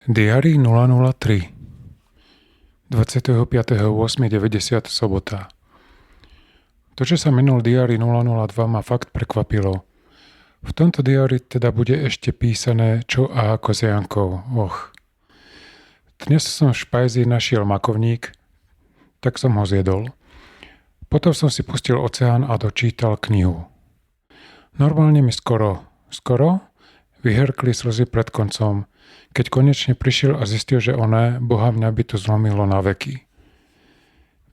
Diary 003 25.8.90 sobota. To, čo sa minul Diary 002, ma fakt prekvapilo. V tomto diári teda bude ešte písané čo a ako s Jankou. Dnes som v špajzi našiel makovník, tak som ho zjedol. Potom som si pustil oceán a dočítal knihu. Normálne mi skoro vyherkli slzy pred koncom, keď konečne prišiel a zistil, že Boha mňa by to zlomilo na veky.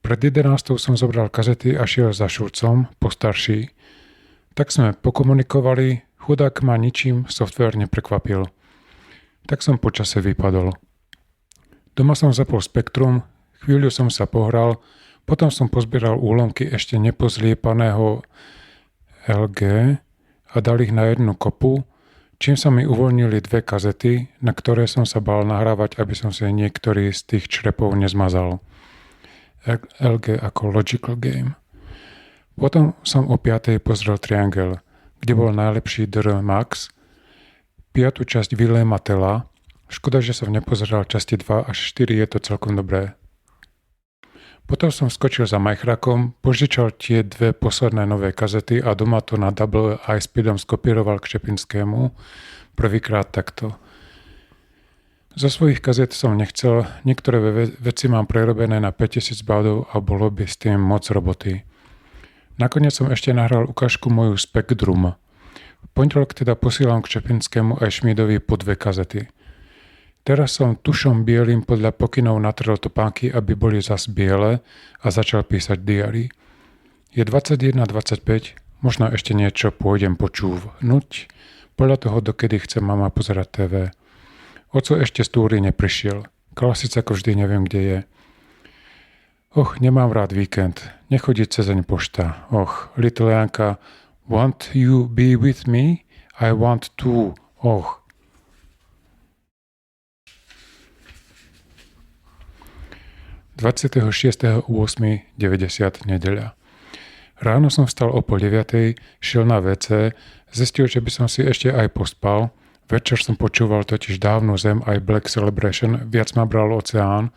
Pred 11. som zobral kazety a šiel za Šulcom, postarší. Tak sme pokomunikovali, chudák ma ničím softvér neprekvapil. Tak som po čase vypadol. Doma som zapol Spektrum, chvíľu som sa pohral, potom som pozbieral úlomky ešte nepozliepaného LG a dal ich na jednu kopu, čím sa mi uvoľnili 2 kazety, na ktoré som sa bál nahrávať, aby som si niektorý z tých črepov nezmazal. LG ako Logical Game. Potom som o 5. pozrel Triangle, kde bol najlepší Dr. Max, 5. časť Williama Tella. Škoda, že som nepozeral časti 2 až 4, je to celkom dobré. Potom som skočil za Majchrakom, požičal tie 2 posledné nové kazety a doma to na double high speedom skopíroval k Šepinskému. Prvýkrát takto. Zo svojich kazet som nechcel, niektoré veci mám prerobené na 5000 bodov a bolo by s tým moc roboty. Nakoniec som ešte nahral ukážku moju Spektrum. V pondelok teda posielam k Šepinskému aj Šmídovi po 2 kazety. Teraz som tušom bielým podľa pokynov natrel topánky, aby boli zas biele a začal písať diary. Je 21:25, možno ešte niečo pôjdem počúvnuť, podľa toho, dokedy chce mama pozerať TV. Oco ešte z túry neprišiel. Klasic ako vždy neviem, kde je. Nemám rád víkend. Nechodí cezeň pošta. Little Janka, want you be with me? I want to. 26.8.90 nedeľa. Ráno som vstal o 8:30, šiel na WC, zistil, že by som si ešte aj pospal. Večer som počúval totiž Dávnu zem aj Black Celebration, viac ma bral oceán,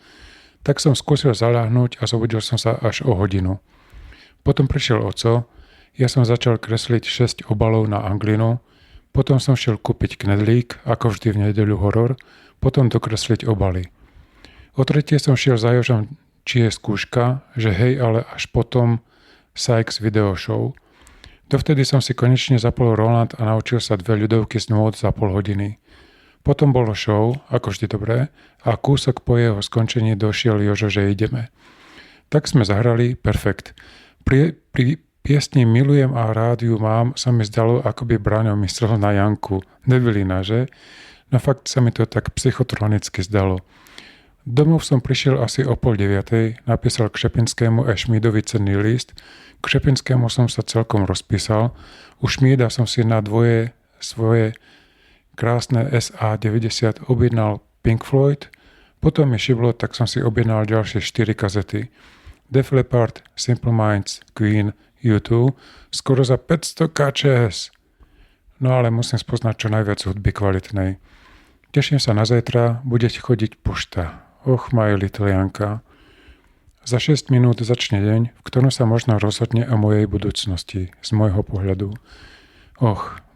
tak som skúsil zaľahnúť a zobudil som sa až o hodinu. Potom prišiel oco, ja som začal kresliť 6 obalov na anglinu, potom som šiel kúpiť knedlík, ako vždy v nedeľu horor, potom dokresliť obaly. O 3. som šiel za Jožom, či je skúška, že hej, ale až potom Sykes video show. Dovtedy som si konečne zapol Roland a naučil sa 2 ľudovky z nôd za pol hodiny. Potom bolo show, ako vždy dobré, a kúsok po jeho skončení došiel Jožo, že ideme. Tak sme zahrali, perfekt. Pri piesni Milujem a rádiu mám sa mi zdalo, ako by Braňo myslel na Janku. Debilina, že? No fakt sa mi to tak psychotronicky zdalo. Domov som prišiel asi o 8:30, napísal k Šepinskému a Šmídovi cenný list. K Šepinskému som sa celkom rozpísal. U Šmída som si na 2 svoje krásne SA-90 objednal Pink Floyd. Potom mi šiblo, tak som si objednal ďalšie 4 kazety. Def Leppard, Simple Minds, Queen, U2, skoro za 500 kčs. No ale musím spoznať čo najviac hudby kvalitnej. Teším sa na zajtra, bude chodiť pošta. My little Janka. Za 6 minút začne deň, v ktorom sa možno rozhodne o mojej budúcnosti, z môjho pohľadu.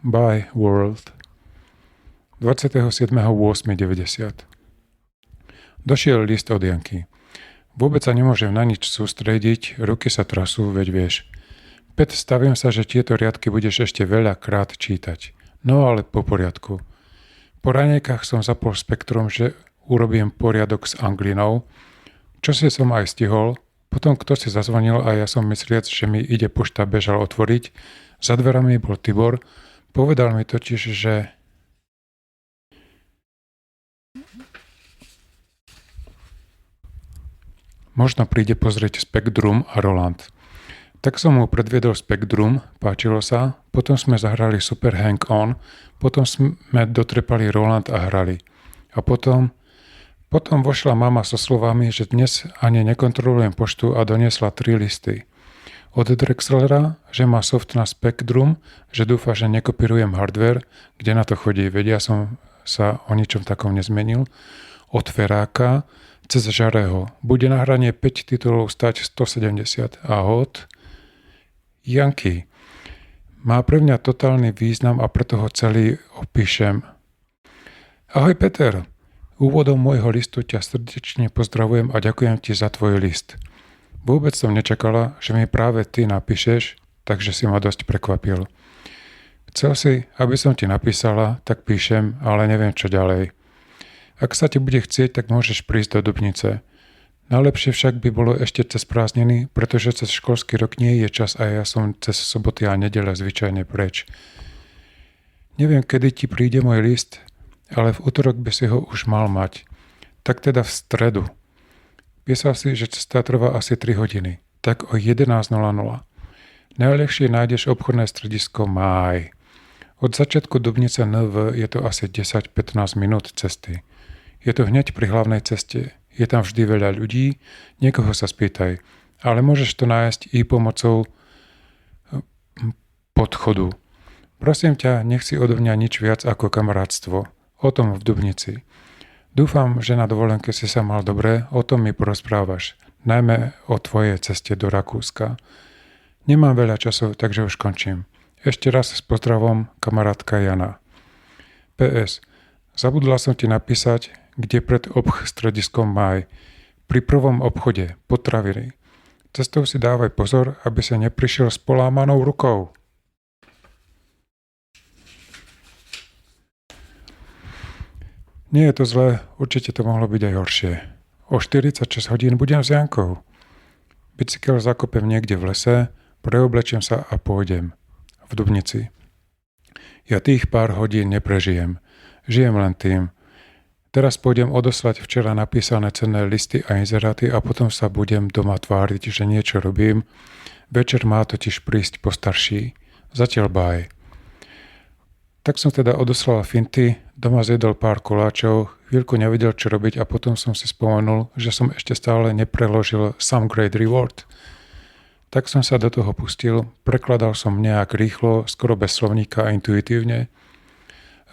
Bye world. 27.8.90. Došiel list od Janky. Vôbec sa nemôžem na nič sústrediť, ruky sa trasú, veď vieš. Stavím sa, že tieto riadky budeš ešte veľakrát čítať. No ale po poriadku. Po raňajkách som zapol Spektrum, že urobím poriadok s anglinou, čo si som aj stihol. Potom kto si zazvonil a ja som mysliac, že mi ide pošta, bežal otvoriť. Za dverami bol Tibor. Povedal mi totiž, že možno príde pozrieť Spektrum a Roland. Tak som mu predviedol Spektrum, páčilo sa, potom sme zahrali Super Hang On, potom sme dotrepali Roland a hrali. A potom vošla mama so slovami, že dnes ani nekontrolujem poštu a doniesla 3 listy. Od Drexlera, že má soft na Spektrum, že dúfa, že nekopírujem hardware, kde na to chodí, vedia som sa o ničom takom nezmenil. Od Feráka cez Žarého. Bude na hranie 5 titulov stať 170. A od Janky. Má pre mňa totálny význam a preto ho celý opíšem. Ahoj Peter. Úvodom môjho listu ťa srdečne pozdravujem a ďakujem ti za tvoj list. Vôbec som nečakala, že mi práve ty napíšeš, takže si ma dosť prekvapil. Chcel si, aby som ti napísala, tak píšem, ale neviem čo ďalej. Ak sa ti bude chcieť, tak môžeš prísť do Dubnice. Najlepšie však by bolo ešte cez prázdniny, pretože cez školský rok nie je čas a ja som cez soboty a nedele zvyčajne preč. Neviem, kedy ti príde môj list, ale v utorok by si ho už mal mať. Tak teda v stredu. Písal si, že cesta trvá asi 3 hodiny. Tak o 11:00. Najľahšie nájdeš obchodné stredisko Máj. Od začiatku Dubnice NV je to asi 10-15 minút cesty. Je to hneď pri hlavnej ceste. Je tam vždy veľa ľudí, niekoho sa spýtaj. Ale môžeš to nájsť i pomocou podchodu. Prosím ťa, nech si odo mňa nič viac ako kamarátstvo. O tom v Dubnici. Dúfam, že na dovolenke si sa mal dobre, o tom mi porozprávaš. Najmä o tvojej ceste do Rakúska. Nemám veľa času, takže už končím. Ešte raz s pozdravom, kamarátka Jana. PS. Zabudla som ti napísať, kde pred strediskom Máj. Pri prvom obchode, potraviny. Cestou si dávaj pozor, aby sa neprišiel s polámanou rukou. Nie je to zlé, určite to mohlo byť aj horšie. O 46 hodín budem s Jankou. Bicykel zakopem niekde v lese, preoblečiem sa a pôjdem. V Dubnici. Ja tých pár hodín neprežijem. Žijem len tým. Teraz pôjdem odoslať včera napísané cenné listy a inzeráty a potom sa budem doma tváriť, že niečo robím. Večer má totiž prísť postarší. Zatiaľ báj. Tak som teda odoslal finty, doma zjedol pár koláčov, chvíľku nevedel čo robiť a potom som si spomenul, že som ešte stále nepreložil Some Great Reward. Tak som sa do toho pustil, prekladal som nejak rýchlo, skoro bez slovníka a intuitívne.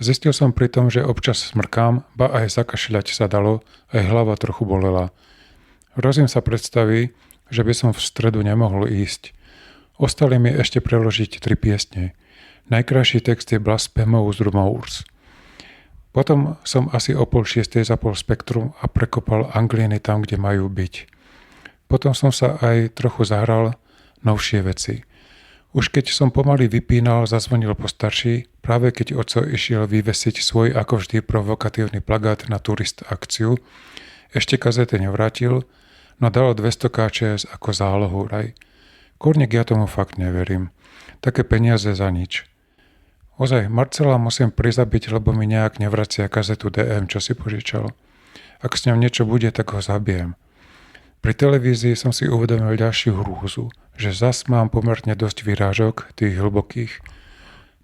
Zistil som pri tom, že občas smrkám, ba aj zakašľať sa dalo, aj hlava trochu bolela. Hrozím sa predstaví, že by som v stredu nemohol ísť. Ostali mi ešte preložiť 3 piesne. Najkrajší text je Blasphemous Rumors. Potom som asi o 5:30 zapol Spektrum a prekopal angliny tam, kde majú byť. Potom som sa aj trochu zahral novšie veci. Už keď som pomaly vypínal, zazvonil postarší, práve keď oco išiel vyvesiť svoj ako vždy provokatívny plagát na turist akciu. Ešte kazety nevrátil, no dal 200 KČS ako zálohu raj. Kurník, ja tomu fakt neverím. Také peniaze za nič. Ozaj, Marcela musím prizabiť, lebo mi nejak nevracia kazetu DM, čo si požičal. Ak s ňou niečo bude, tak ho zabijem. Pri televízii som si uvedomil ďalšiu hrúzu, že zas mám pomerne dosť vyrážok, tých hlbokých.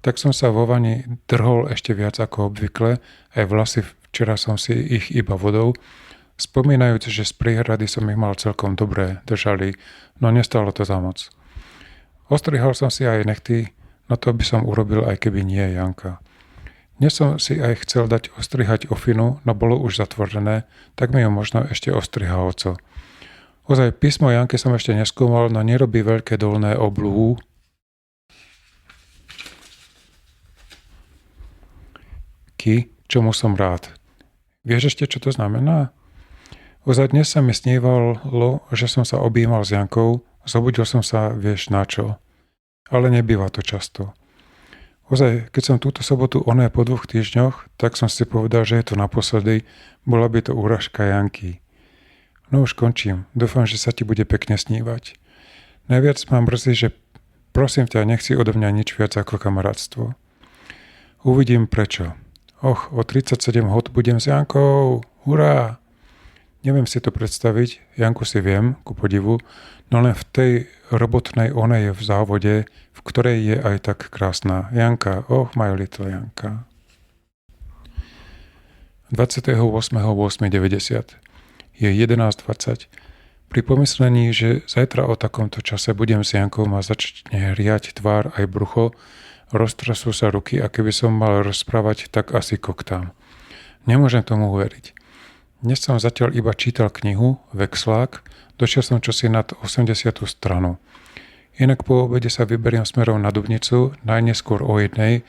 Tak som sa vo vani drhol ešte viac ako obvykle, aj vlasy včera som si ich iba vodou, spomínajúc, že z priehrady som ich mal celkom dobré, držali, no nestalo to za moc. Ostrihal som si aj nechty, no to by som urobil aj keby nie Janka. Dnes som si aj chcel dať ostrihať ofinu, no bolo už zatvorené, tak mi ju možno ešte ostriha oco. Ozaj, písmo Janke som ešte neskúmal, no nerobí veľké dolné oblúhu. Čomu som rád. Vieš ešte, čo to znamená? Ozaj, dnes sa mi snívalo, že som sa objímal s Jankou, zobudil som sa, vieš na čo. Ale nebýva to často. Ozaj, keď som túto sobotu oné po 2 týždňoch, tak som si povedal, že je to naposledy, bola by to úražka Janky. No už končím, dúfam, že sa ti bude pekne snívať. Najviac ma mrzí, že prosím ťa, nech si odo mňa nič viac ako kamarátstvo. Uvidím prečo. O 37 hod budem s Jankou, hurá! Neviem si to predstaviť, Janku si viem, ku podivu, no len v tej robotnej onej v závode, v ktorej je aj tak krásna. Janka, my little Janka. 28.8.90. Je 11.20. Pri pomyslení, že zajtra o takomto čase budem s Jankou ma začne hriať tvár aj brucho, roztrasú sa ruky a keby som mal rozprávať, tak asi koktám. Nemôžem tomu uveriť. Dnes som zatiaľ iba čítal knihu Vexlák, došiel som čosi nad 80. stranu. Inak po obede sa vyberiem smerom na Dubnicu, najneskôr o 1:00,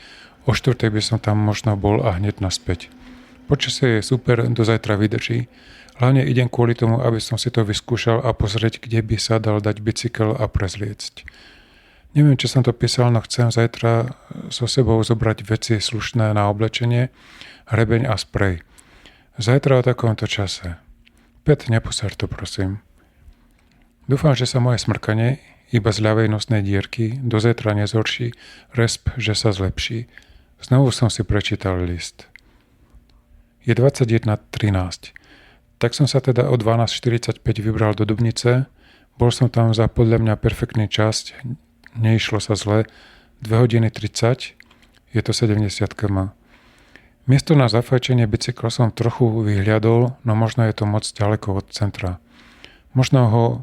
o 4:00 by som tam možno bol a hneď naspäť. Počasie je super, do zajtra vydrží. Hlavne idem kvôli tomu, aby som si to vyskúšal a pozrieť, kde by sa dal dať bicykel a prezliecť. Neviem, či som to písal, no chcem zajtra so sebou zobrať veci slušné na oblečenie, hrebeň a sprej. Zajtra o takomto čase. Pet, neposer to, prosím. Dúfam, že sa moje smrkanie, iba z ľavej nosnej dierky, do zajtra nezhorší, resp, že sa zlepší. Znovu som si prečítal list. Je 21:13. Tak som sa teda o 12:45 vybral do Dubnice, bol som tam za podľa mňa perfektný čas, neišlo sa zle, 2:30, je to 70 km. Miesto na zafajčenie bicykla som trochu vyhliadol, no možno je to moc ďaleko od centra. Možno ho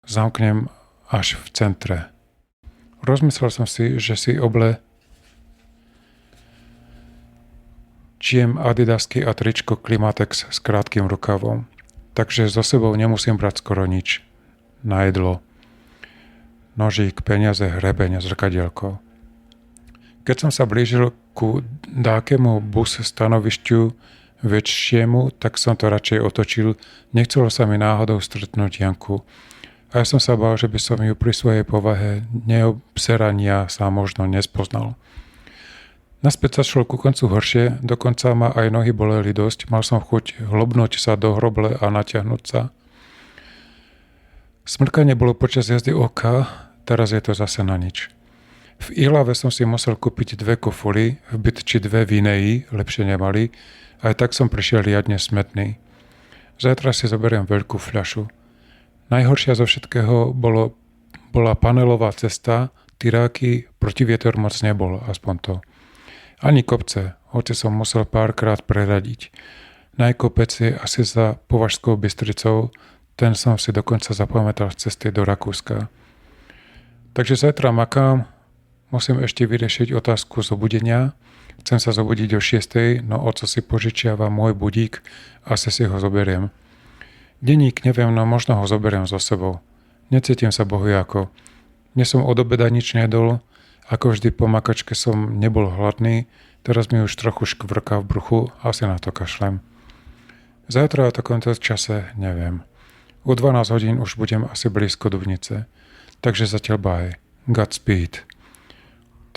zamknem až v centre. Rozmyslel som si, že si oblečiem adidasky a tričko Klimatex s krátkým rukavom, takže so sebou nemusím brať skoro nič. Na jedlo. Nožík, peniaze, hrebeň, zrkadielko. Keď som sa blížil ku dákemu bus stanovišťu väčšiemu, tak som to radšej otočil. Nechcelo sa mi náhodou stretnúť Janku. A ja som sa bál, že by som ju pri svojej povahe neobserania sa možno nespoznal. Naspäť sa šlo ku koncu horšie, dokonca ma aj nohy boleli dosť. Mal som chuť hlobnúť sa do hroble a natiahnuť sa. Smrkanie bolo počas jazdy oka, teraz je to zase na nič. V Ihlave som si musel kúpiť 2 kofuly, v Bytči 2 Vineji, lepšie nemali, aj tak som prišiel riadne smetný. Zajtra si zoberiem veľkú fľašu. Najhoršia zo všetkého bola panelová cesta, tyráky, protivietor moc nebol, aspoň to. Ani kopce, hoci som musel párkrát preradiť. Najkopec je asi za Považskou Bystricou, ten som si dokonca zapamätal z cesty do Rakúska. Takže zajtra makám, musím ešte vyriešiť otázku zobudenia. Chcem sa zobudiť o 6:00, no oco si požičiava môj budík, asi si ho zoberiem. Denník neviem, no možno ho zoberiem so sebou. Necítim sa bohujako. Dnes som od obeda nič nedol, ako vždy po makačke som nebol hladný, teraz mi už trochu škvrká v bruchu, asi na to kašlem. Zajtra o takomto čase neviem. O 12 hodín už budem asi blízko Dubnice, takže zatiaľ bye. Godspeed.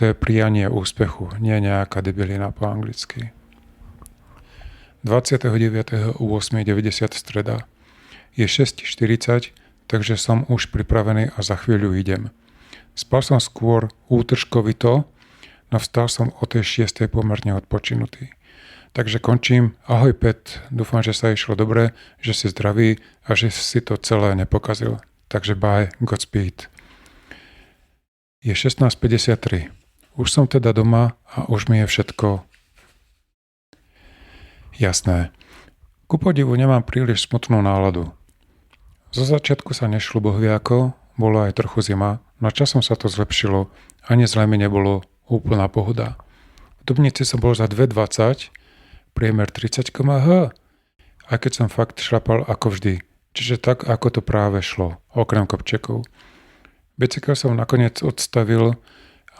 To je prianie úspechu, nie nejaká debilina po anglicky. 29.8.90 streda. Je 6:40, takže som už pripravený a za chvíľu idem. Spal som skôr útržkovito, no vstal som o tej 6:00 pomerne odpočinutý. Takže končím. Ahoj Pet, dúfam, že sa išlo dobre, že si zdravý a že si to celé nepokazil. Takže bye, Godspeed. Je 16:53. Už som teda doma a už mi je všetko jasné. Ku podivu nemám príliš smutnú náladu. Zo začiatku sa nešlo bohviako, bola aj trochu zima, no časom sa to zlepšilo, ani zle mi nebolo, úplná pohoda. V Dubnici som bol za 2:20, priemer 30 km/h, aj keď som fakt šlapal ako vždy, čiže tak ako to práve šlo, okrem kopčekov. Bicykel som nakoniec odstavil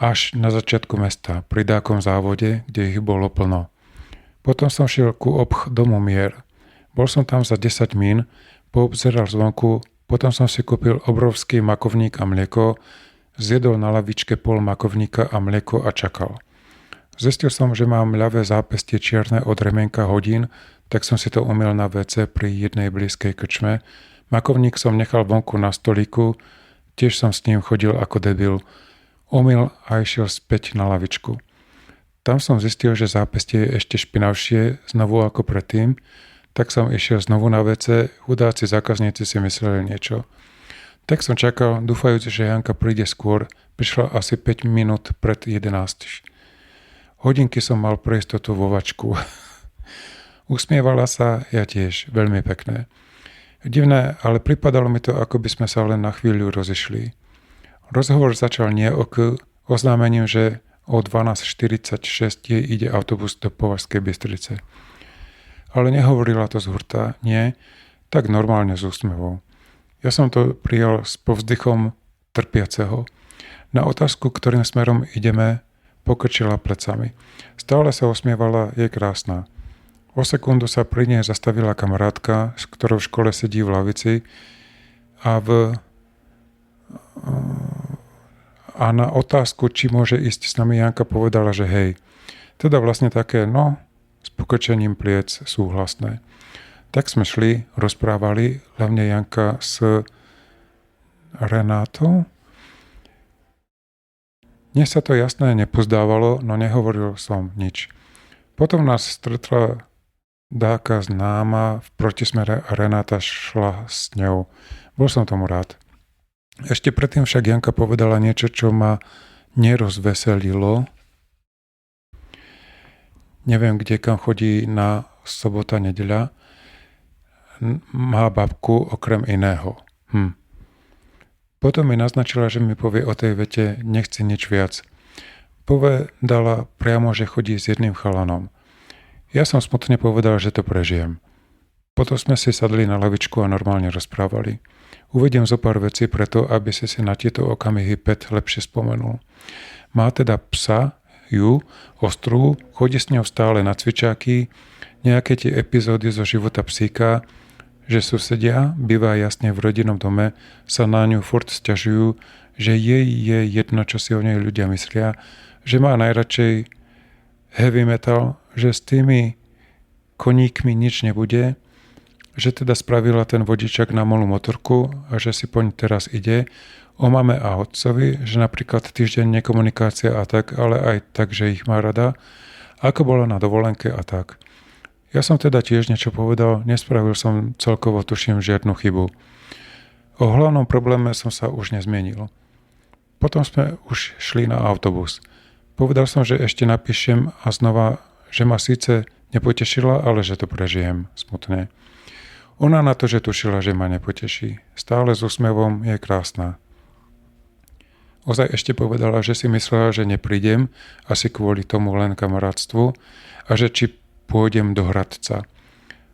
až na začiatku mesta, pri dákom závode, kde ich bolo plno. Potom som šiel ku domu Mier. Bol som tam za 10 mín, poobzeral zvonku, potom som si kúpil obrovský makovník a mlieko, zjedol na lavičke pol makovníka a mlieko a čakal. Zistil som, že mám ľavé zápestie čierne od remienka hodín, tak som si to umyl na WC pri jednej blízkej krčme. Makovník som nechal vonku na stolíku, tiež som s ním chodil ako debil. Umyl a išiel späť na lavičku. Tam som zistil, že zápestie je ešte špinavšie, znovu ako predtým, tak som išiel znovu na WC, chudáci zákazníci si mysleli niečo. Tak som čakal, dúfajúc, že Janka príde skôr, prišla asi 5 minút pred 11. Hodinky som mal pre istotu vo vačku. Usmievala sa, ja tiež, veľmi pekné. Divné, ale pripadalo mi to, ako by sme sa len na chvíľu rozišli. Rozhovor začal nie oznámením, že o 12:46 ide autobus do Považskej Bystrice. Ale nehovorila to z hurta, nie, tak normálne s úsmevom. Ja som to prijal s povzdychom trpiaceho. Na otázku, ktorým smerom ideme, pokrčila plecami. Stále sa usmievala, je krásna. O sekundu sa pri nej zastavila kamarátka, s ktorou v škole sedí v lavici a na otázku, či môže ísť s nami, Janka povedala, že hej. Teda vlastne také, s pokrčením pliec súhlasné. Tak sme šli, rozprávali, hlavne Janka s Renátou. Mne sa to jasné nepozdávalo, no nehovoril som nič. Potom nás stretla dáka známa v protismere a Renáta šla s ňou. Bol som tomu rád. Ešte predtým však Janka povedala niečo, čo ma nerozveselilo. Neviem, kde kam chodí na sobota, nedeľa. Má babku okrem iného. Potom mi naznačila, že mi povie o tej vete, nechci nič viac. Povedala priamo, že chodí s jedným chalanom. Ja som smutne povedal, že to prežijem. Potom sme si sadli na lavičku a normálne rozprávali. Uvediem zo pár vecí preto, aby si na tieto okamihy Pet lepšie spomenul. Má teda psa, ostrú, chodí s ňou stále na cvičáky, nejaké tie epizódy zo života psíka, že susedia, býva jasne v rodinnom dome, sa na ňu furt sťažujú, že jej je jedno, čo si o nej ľudia myslia, že má najradšej heavy metal, že s tými koníkmi nič nebude, že teda spravila ten vodičak na malú motorku a že si poň teraz ide, o mame a otcovi, že napríklad týždeň nekomunikácia a tak, ale aj tak, že ich má rada, ako bola na dovolenke a tak. Ja som teda tiež niečo povedal, nespravil som celkovo, tuším, žiadnu chybu. O hlavnom probléme som sa už nezmienil. Potom sme už šli na autobus. Povedal som, že ešte napíšem a znova, že ma síce nepotešila, ale že to prežijem smutne. Ona na to, že tušila, že ma nepoteší. Stále s úsmevom, je krásna. Ozaj ešte povedala, že si myslela, že neprídem, asi kvôli tomu len kamarátstvu, a že či pôjdem do Hradca.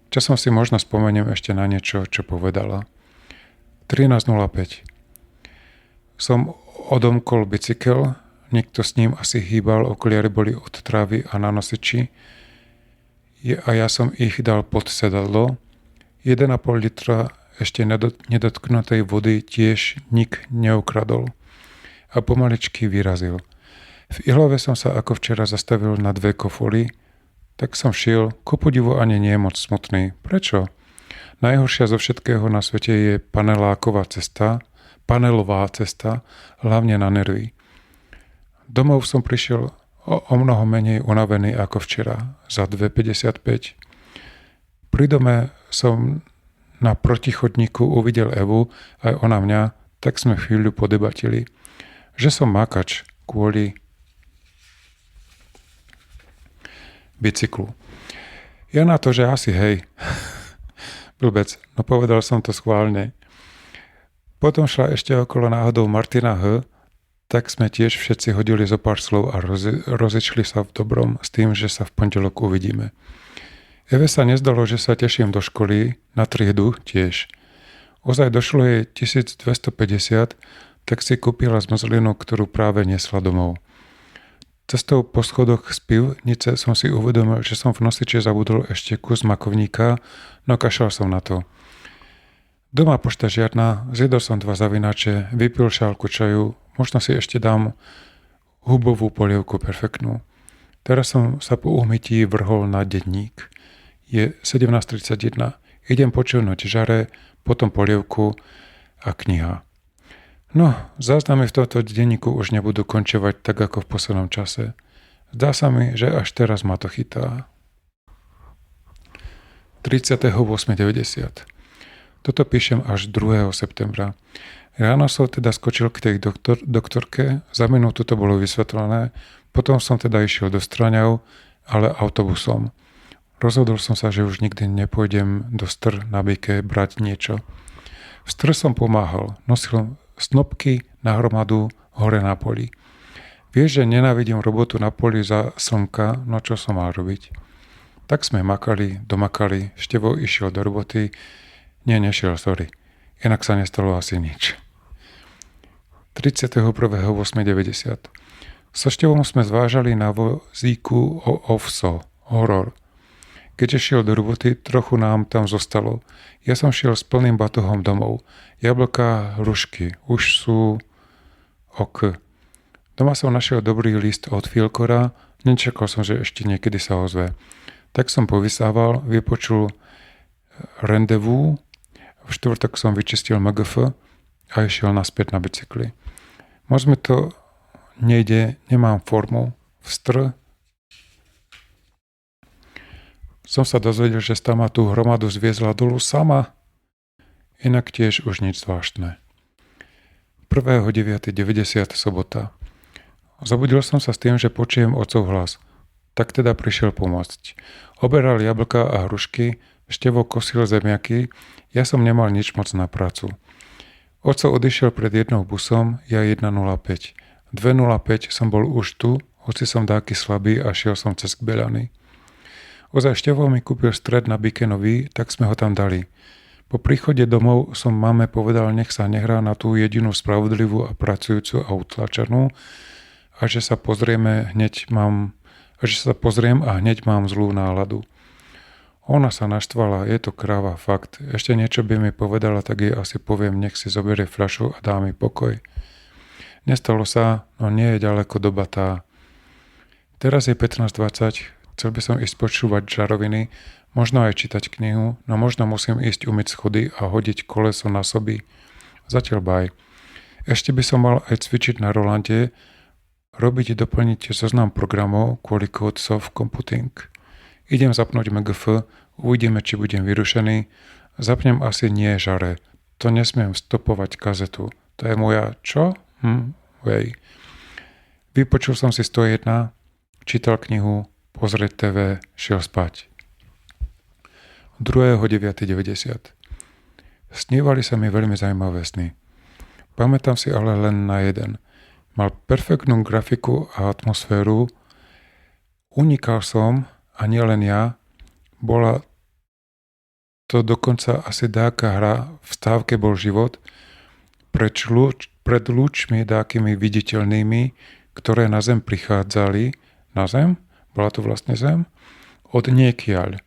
Časom si možno spomeniem ešte na niečo, čo povedala. 13.05. Som odomkol bicykel, niekto s ním asi hýbal, okuliare boli od trávy a na nosiči a ja som ich dal pod sedadlo. 1,5 litra ešte nedotknutej vody tiež nik neukradol a pomaličky vyrazil. V Ihlove som sa ako včera zastavil na 2 kofoly, tak som šiel, ku podivu ani nie je moc smutný. Prečo? Najhoršia zo všetkého na svete je panelová cesta, hlavne na nervy. Domov som prišiel o mnoho menej unavený ako včera, za 2,55. Pri dome som na protichodníku uvidel Evu, aj ona mňa, tak sme chvíľu podebatili. Že som makač kvôli bicyklu. Ja na to, že asi hej. Blbec, no povedal som to schválne. Potom šla ešte okolo náhodou Martina H., tak sme tiež všetci hodili zo pár slov a rozišli sa v dobrom s tým, že sa v pondelok uvidíme. Eve sa nezdalo, že sa teším do školy, na triedu tiež. Ozaj došlo jej 1250, tak si kúpila zmrzlinu, ktorú práve nesla domov. Cestou po schodoch z pivnice som si uvedomil, že som v nosiči zabudol ešte kus makovníka, no kašľal som na to. Doma pošta žiadna, zjedol som 2 zavináče, vypil šálku čaju, možno si ešte dám hubovú polievku perfektnú. Teraz som sa po umytí vrhol na denník. Je 17:31. Idem počúvnuť žare, potom polievku a kniha. No, záznamy v tomto denníku už nebudú končovať tak ako v poslednom čase. Zdá sa mi, že až teraz ma to chytá. 38.90. Toto píšem až 2. septembra. Ráno som teda skočil k tej doktorke, za minútu to bolo vysvetlené, potom som teda išiel do Straňov, ale autobusom. Rozhodol som sa, že už nikdy nepôjdem do Str na Bike brať niečo. V Str som pomáhal, nosil snopky na hromadu hore na poli. Vieš, že nenávidím robotu na poli za slnka, no čo som mal robiť? Tak sme makali, domakali, Števo išiel do roboty. Nie, nešiel, sorry. Inak sa nestalo asi nič. 31.8.90. So Števom sme zvážali na vozíku o OVSO, horor. Keďže šiel do roboty, trochu nám tam zostalo. Ja som šiel s plným batohom domov. Jablká, hrušky, už sú ok. Doma som našiel dobrý list od Filkora, nečakal som, že ešte niekedy sa ozve. Tak som povysával, vypočul rendezvous, v štvrtok som vyčistil MGF a išiel naspäť na bicykli. Moc mi to nejde, nemám formu, vstr. Som sa dozvedel, že stama tú hromadu zviezla dolu sama. Inak tiež už nič zvláštne. 1.9.90 sobota. Zobudil som sa s tým, že počujem otcov hlas. Tak teda prišiel pomôcť. Oberal jablka a hrušky, Števo kosil zemiaky, ja som nemal nič moc na prácu. Oco odišiel pred jednou busom, ja 1.05. 2.05 som bol už tu, hoci som dáky slabý a šiel som cez k Beľany. Ozaj Števo mi kúpil stred na Bike nový, tak sme ho tam dali. Po príchode domov som mame povedal, nech sa nehrá na tú jedinú spravodlivú a pracujúcu a utlačenú a že sa pozriem a hneď mám zlú náladu. Ona sa naštvala, je to kráva, fakt. Ešte niečo by mi povedala, tak jej asi poviem, nech si zoberie fľašu a dá mi pokoj. Nestalo sa, no nie je ďaleko doba tá. Teraz je 15:20, chcel by som ísť počúvať žaroviny, možno aj čítať knihu, no možno musím ísť umyť schody a hodiť koleso na soby. Zatiaľ baj. Ešte by som mal aj cvičiť na Rolande, doplniť zoznam programov kvôli Code Soft Computing. Idem zapnúť MGF, uvidíme, či budem vyrušený. Zapnem asi nie žare. To nesmiem stopovať kazetu. To je moja čo? Vej. Vypočul som si 101, čítal knihu, pozrieť TV, šiel spať. 2.9.90. Snívali sa mi veľmi zaujímavé sny. Pamätám si ale len na jeden. Mal perfektnú grafiku a atmosféru. Unikal som, a nielen ja, bola to dokonca asi dáka hra, v stávke bol život, pred lúčmi dákými viditeľnými, ktoré na zem prichádzali. Na zem? Bola to vlastne zem? Od niekiaľ.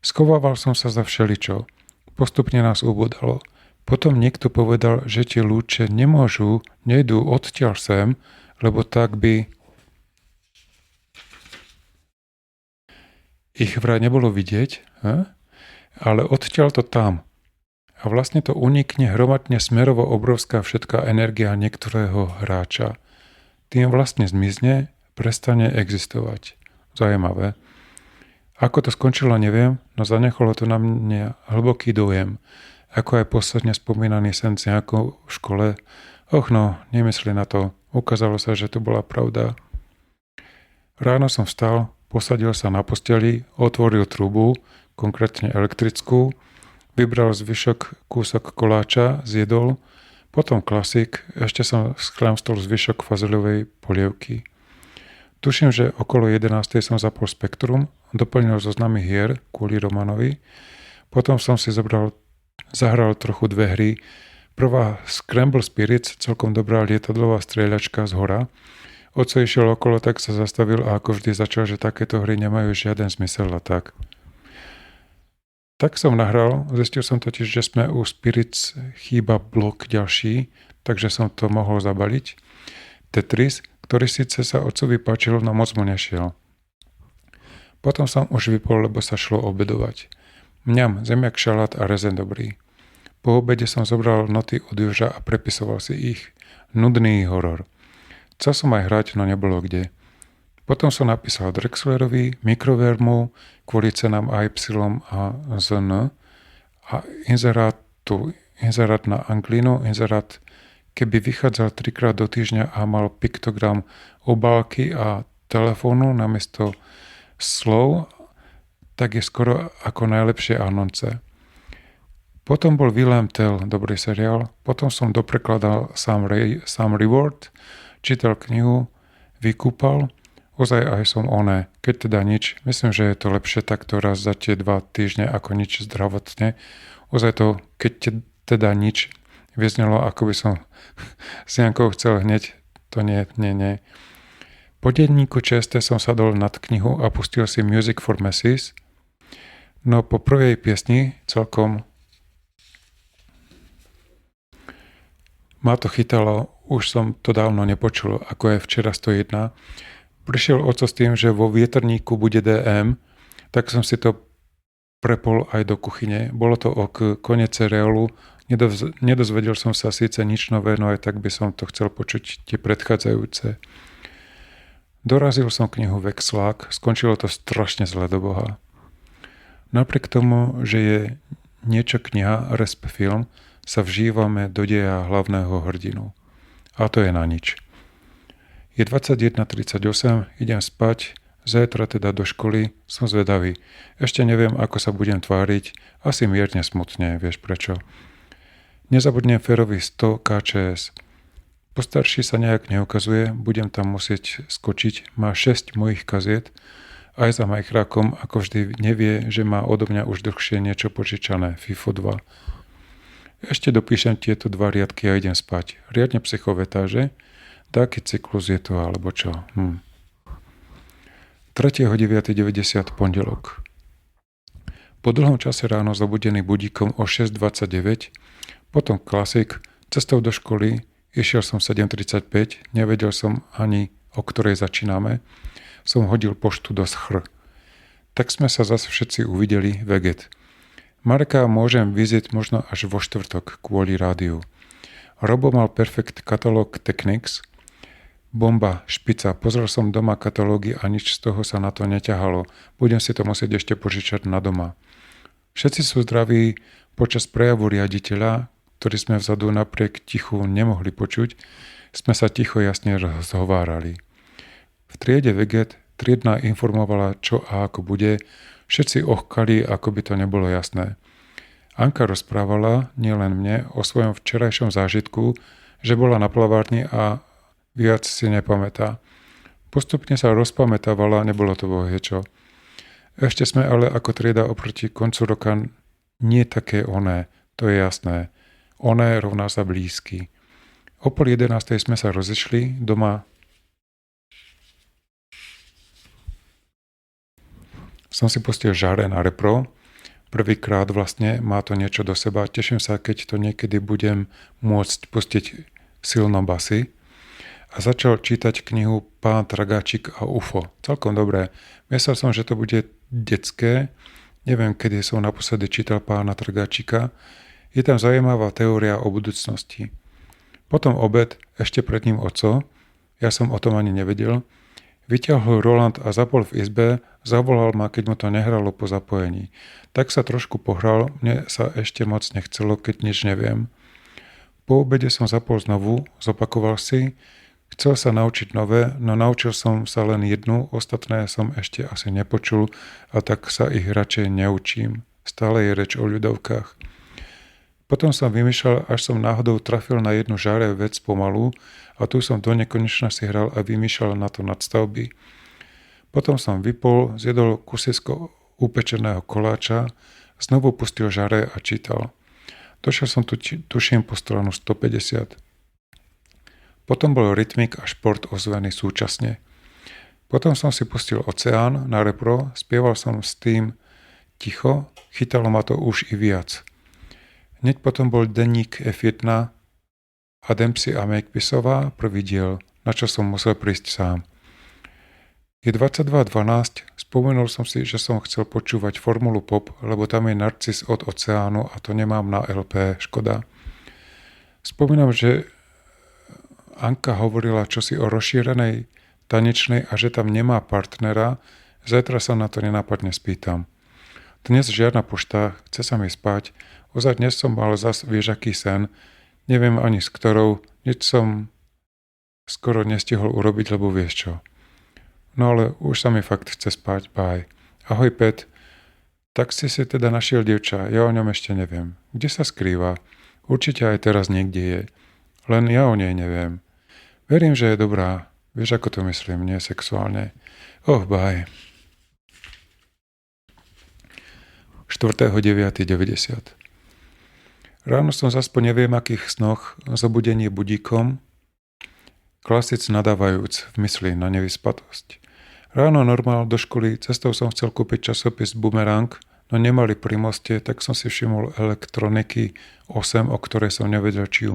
Schovával som sa za všeličo. Postupne nás ubudalo. Potom niekto povedal, že tie lúče nejdú odtiaľ sem, lebo tak by ich vraj nebolo vidieť, ale odtiaľ to tam. A vlastne to unikne hromadne smerovo obrovská všetká energia niektorého hráča. Tým vlastne zmizne, prestane existovať. Zaujímavé. Ako to skončilo, neviem, no zanechalo to na mne hlboký dojem. Ako aj posledne spomínaný sen s nejakou v škole. Nemyslí na to. Ukázalo sa, že to bola pravda. Ráno som vstal, posadil sa na posteli, otvoril trubu, konkrétne elektrickú, vybral zvyšok kúsok koláča, zjedol, potom klasik, ešte som schlámstol zvyšok fazeľovej polievky. Tuším, že okolo 11. som zapol Spektrum, doplnil zoznamy hier kvôli Romanovi, potom som si zahral trochu dve hry. Prvá Scramble Spirits, celkom dobrá lietadlová strieľačka z hora. Oco išiel okolo, tak sa zastavil a ako vždy začal, že takéto hry nemajú žiaden zmysel a tak. Tak som nahral, zistil som totiž, že sme u Spirits, chýba blok ďalší, takže som to mohol zabaliť. Tetris, ktorý síce sa otcovi páčil, no moc mu nešiel. Potom som už vypol, lebo sa šlo obedovať. Mňam, zemiak, šalát a rezen dobrý. Po obede som zobral noty od Joža a prepisoval si ich. Nudný horor. Chcel som aj hrať, no nebolo kde. Potom som napísal Drexlerovi, Mikrovermu, kvôli cenám AY a ZN a inzerát na Anglínu, inzerát, keby vychádzal 3-krát do týždňa a mal piktogram obálky a telefónu namiesto slov, tak je skoro ako najlepšie anonce. Potom bol Wilhelm Tell, dobrý seriál. Potom som doprekladal Sam Reward, čítal knihu, vykúpal. Ozaj aj som oné, keď teda nič, myslím, že je to lepšie takto raz za tie 2 týždne ako nič zdravotne. Ozaj to, keď teda nič, vyznelo, ako by som s Jankou chcel hneď, to nie. Po denníku ČST som sadol nad knihu a pustil si Music for Masses, no po prvej piesni celkom ma to chytalo, už som to dávno nepočul, ako je Včera 101. Prišiel oco s tým, že vo vietrníku bude DM, tak som si to prepol aj do kuchyne. Bolo to koniec seriálu, nedozvedel som sa síce nič nové, no aj tak by som to chcel počuť tie predchádzajúce. Dorazil som knihu Vexlák, skončilo to strašne zle do Boha. Napriek tomu, že je niečo kniha, resp. Film, sa vžívame do deja hlavného hrdinu. A to je na nič. Je 21:38, idem spať, zajtra teda do školy, som zvedavý. Ešte neviem, ako sa budem tváriť, asi mierne smutne, vieš prečo. Nezabudnem Ferovi 100 KČS. Postarší sa nejak neukazuje, budem tam musieť skočiť, má 6 mojich kaziet, aj za majchrákom, ako vždy nevie, že má odo mňa už dlhšie niečo požičané, FIFO 2. Ešte dopíšem tieto 2 riadky a idem spať. Riadne psychovetáže, taký cyklus je to, alebo čo? 3.9.90 pondelok. Po dlhom čase ráno zobudený budíkom o 6.29, potom klasik, cestou do školy, išiel som 7.35, nevedel som ani, o ktorej začíname, som hodil poštu do schr. Tak sme sa zase všetci uvideli, veget. Marka môžem vyzieť možno až vo štvrtok kvôli rádiu. Robo mal perfekt katalóg Technics, bomba, špica, pozrel som doma katalógy a nič z toho sa na to neťahalo. Budem si to musieť ešte požičať na doma. Všetci sú zdraví počas prejavu riaditeľa, ktorý sme vzadu napriek tichu nemohli počuť, sme sa ticho jasne rozhovárali. V triede veget triedna informovala, čo a ako bude, všetci ochkali, ako by to nebolo jasné. Anka rozprávala, nielen mne, o svojom včerajšom zážitku, že bola na plavárni a viac si nepamätá. Postupne sa rozpamätávala, nebolo to bohviečo. Ešte sme ale ako trieda oproti koncu roka nie také oné, to je jasné. Oné rovná sa blízky. O 10:30 sme sa rozišli, doma som si pustil Žare na repro. Prvýkrát vlastne má to niečo do seba. Teším sa, keď to niekedy budem môcť pustiť silno basy. A začal čítať knihu Pán Tragáčik a UFO. Celkom dobré. Myslel som, že to bude detské. Neviem, kedy som naposledy čítal Pána Tragáčika. Je tam zaujímavá teória o budúcnosti. Potom obed, ešte pred ním oco. Ja som o tom ani nevedel. Vyťahol Roland a zapol v izbe, zavolal ma, keď mu to nehralo po zapojení. Tak sa trošku pohral, mne sa ešte moc nechcelo, keď nič neviem. Po obede som zapol znovu, zopakoval si, chcel sa naučiť nové, no naučil som sa len jednu, ostatné som ešte asi nepočul a tak sa ich radšej neučím. Stále je reč o ľudovkách. Potom som vymýšľal, až som náhodou trafil na jednu Žare vec pomalu a tu som do nekonečna si hral a vymýšľal na to nadstavby. Potom som vypol, zjedol kusisko upečeného koláča, znovu pustil Žare a čítal. Došiel som tu, tuším, po stranu 150. Potom bol rytmik a šport ozvený súčasne. Potom som si pustil Oceán na repro, spieval som s tým ticho, chytalo ma to už i viac. Hneď potom bol denník F1 a Dempsey a Makepeaceová, prvý diel, na čo som musel prísť sám. Je 22:12, spomenul som si, že som chcel počúvať Formulu Pop, lebo tam je Narcis od Oceánu a to nemám na LP, škoda. Spomínam, že Anka hovorila čosi o rozšírenej tanečnej a že tam nemá partnera, zajtra sa na to nenápadne spýtam. Dnes žiadna pošta, chce sa mi spať, ozaj dnes som mal zas vieš aký sen, neviem ani s ktorou, nič som skoro nestihol urobiť, lebo vieš čo. No ale už sa mi fakt chce spať, bye. Ahoj Pet, tak si teda našiel dievča, ja o ňom ešte neviem. Kde sa skrýva? Určite aj teraz niekde je. Len ja o nej neviem. Verím, že je dobrá. Vieš, ako to myslím, nie sexuálne. Bye. 4.9.90. Ráno som zas po neviem akých snoch, zobudenie budíkom, klasic nadávajúc v mysli na nevyspatosť. Ráno normál do školy, cestou som chcel kúpiť časopis Boomerang, no nemali pri moste, tak som si všimol elektroniky 8, o ktorej som nevedel, či ju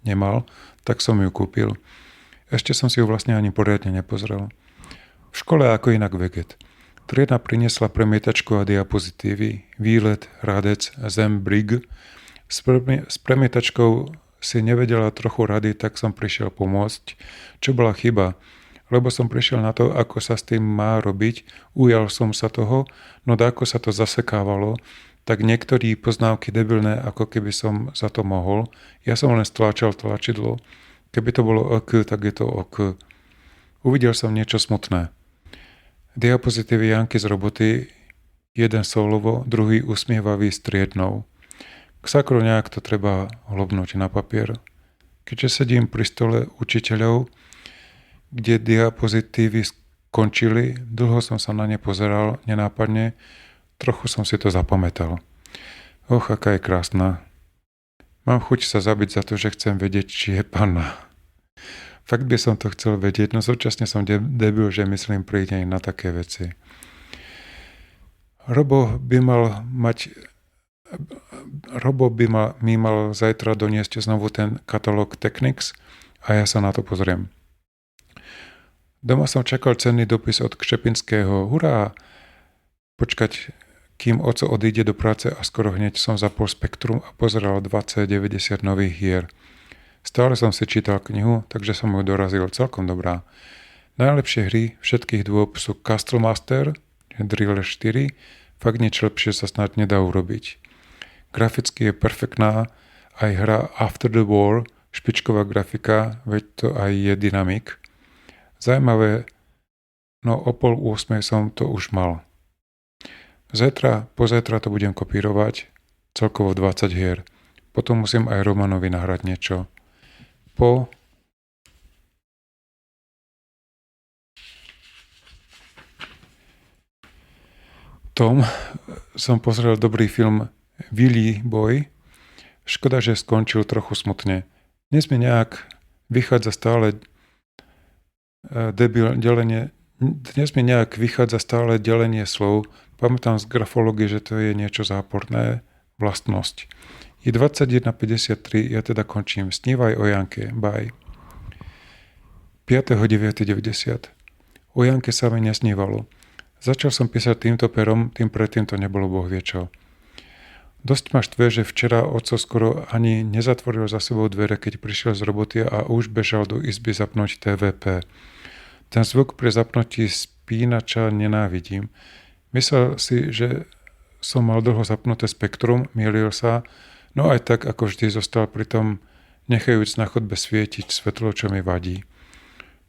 nemal, tak som ju kúpil. Ešte som si ju vlastne ani poriadne nepozrel. V škole ako inak veget. Trieda priniesla premietačku a diapozitívy, výlet, radec, zem, brig. S premietačkou si nevedela trochu rady, tak som prišiel pomôcť, čo bola chyba, lebo som prišiel na to, ako sa s tým má robiť, ujal som sa toho, no ako sa to zasekávalo, tak niektorí poznávky debilné, ako keby som za to mohol. Ja som len stlačal tlačidlo. Keby to bolo ok, tak je to ok. Uvidel som niečo smutné. Diapozitívy Janky z roboty, jeden solovo, druhý usmievavý striednou. K sakru nejak to treba hlobnúť na papier. Keďže sedím pri stole učiteľov, kde diapozitívy skončili, dlho som sa na ne pozeral nenápadne, trochu som si to zapamätal. Aká je krásna. Mám chuť sa zabiť za to, že chcem vedieť, či je panna. Fakt by som to chcel vedieť, no súčasne som debil, že myslím pri nej na také veci. Robo mi mal zajtra doniesť znovu ten katalóg Technics a ja sa na to pozriem. Doma som čakal cenný dopis od Kšepinského. Hurá! Počkať, kým oco odíde do práce a skoro hneď som zapol Spektrum a pozeral 20-90 nových hier. Stále som si čítal knihu, takže som ju dorazil celkom dobrá. Najlepšie hry všetkých dôb sú Castle Master, Driller 4, fakt nič lepšie sa snad nedá urobiť. Graficky je perfektná aj hra After the War, špičková grafika, veď to aj je dynamik. Zajímavé, no o 7:30 som to už mal. Pozajtra to budem kopírovať, celkovo 20 hier. Potom musím aj Romanovi nahrať niečo. Tom som pozrel dobrý film Willy Boy. Škoda, že skončil trochu smutne. Dnes mi nejak vychádza stále delenie slov. Pamätám z grafológie, že to je niečo záporné, vlastnosť. Je 21.53, ja teda končím. Snívaj o Janke. Bye. 5.9.90. O Janke sa mi nesnívalo. Začal som písať týmto perom, tým predtým to nebolo boh vie čo. Dosť ma štve, že včera otco skoro ani nezatvoril za sebou dvere, keď prišiel z roboty a už bežal do izby zapnúť TVP. Ten zvuk pri zapnutí spínača nenávidím. Myslel si, že som mal dlho zapnuté Spektrum, mýlil sa, no aj tak, ako vždy, zostal pritom nechajúc na chodbe svietiť svetlo, čo mi vadí.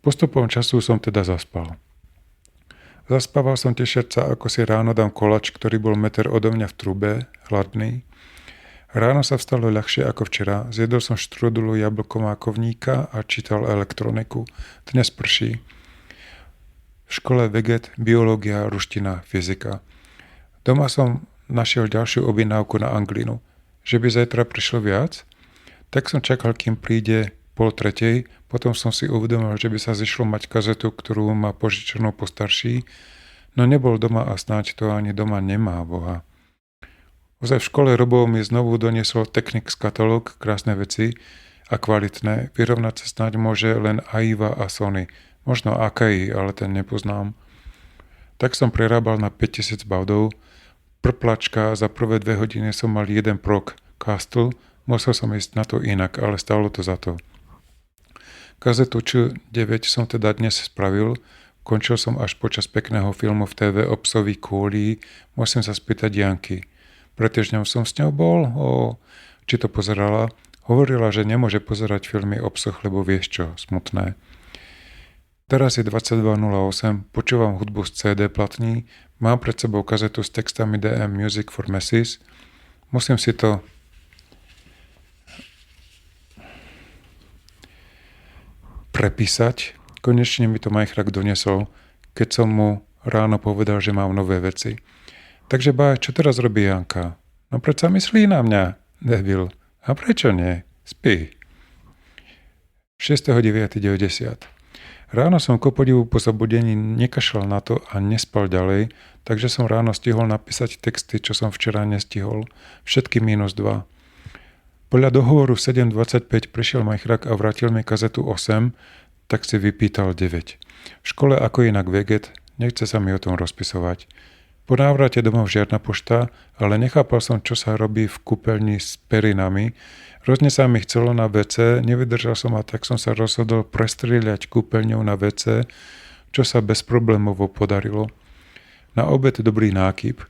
Postupom času som teda zaspal. Zaspával som tešiať sa, ako si ráno dám kolač, ktorý bol meter odo mňa v trube, hladný. Ráno sa vstalo ľahšie ako včera, zjedol som štrudulu jablkomákovníka a čítal elektroniku. Dnes prší. V škole veget, biológia, ruština, fyzika. Doma som našiel ďalšiu objednávku na anglinu. Že by zajtra prišlo viac? Tak som čakal, kým príde 2:30, potom som si uvedomil, že by sa zišlo mať kazetu, ktorú má požičanú po starší, no nebol doma a snáď to ani doma nemá, boha. Ozaj v škole Robo mi znovu doniesol Technics katalóg, krásne veci a kvalitné, vyrovnať sa snáď môže len Aiva a Sony, možno Akai, ale ten nepoznám. Tak som prerábal na 5000 baudov, prplačka, za prvé 2 hodiny som mal jeden prok Castle, musel som ísť na to inak, ale stálo to za to. Kazetu Č9 som teda dnes spravil, končil som až počas pekného filmu v TV o psovi kôli, musím sa spýtať Janky. Pred týždňom som s ňou bol, či to pozerala, hovorila, že nemôže pozerať filmy o psoch, lebo vieš čo, smutné. Teraz je 22.08, počúvam hudbu z CD platní, mám pred sebou kazetu s textami DM Music for Masses, musím si to prepísať, Konečne mi to majchrak donesol, keď som mu ráno povedal, že mám nové veci. Takže čo teraz robí Janka? No predsa myslí na mňa, debil. A prečo nie? Spí. 6.9.90. Ráno som ko podivu po zabudení nekašľal na to a nespal ďalej, takže som ráno stihol napísať texty, čo som včera nestihol. Všetky -2. Podľa dohovoru 7.25 prišiel majchrak a vrátil mi kazetu 8, tak si vypýtal 9. V škole ako inak veget, nechce sa mi o tom rozpisovať. Po návrate domov žiadna pošta, ale nechápal som, čo sa robí v kúpeľni s perinami. Hrozne sa mi chcelo na WC, nevydržal som a tak som sa rozhodol prestrieľať kúpeľňou na WC, čo sa bezproblémovo podarilo. Na obed dobrý nákyp.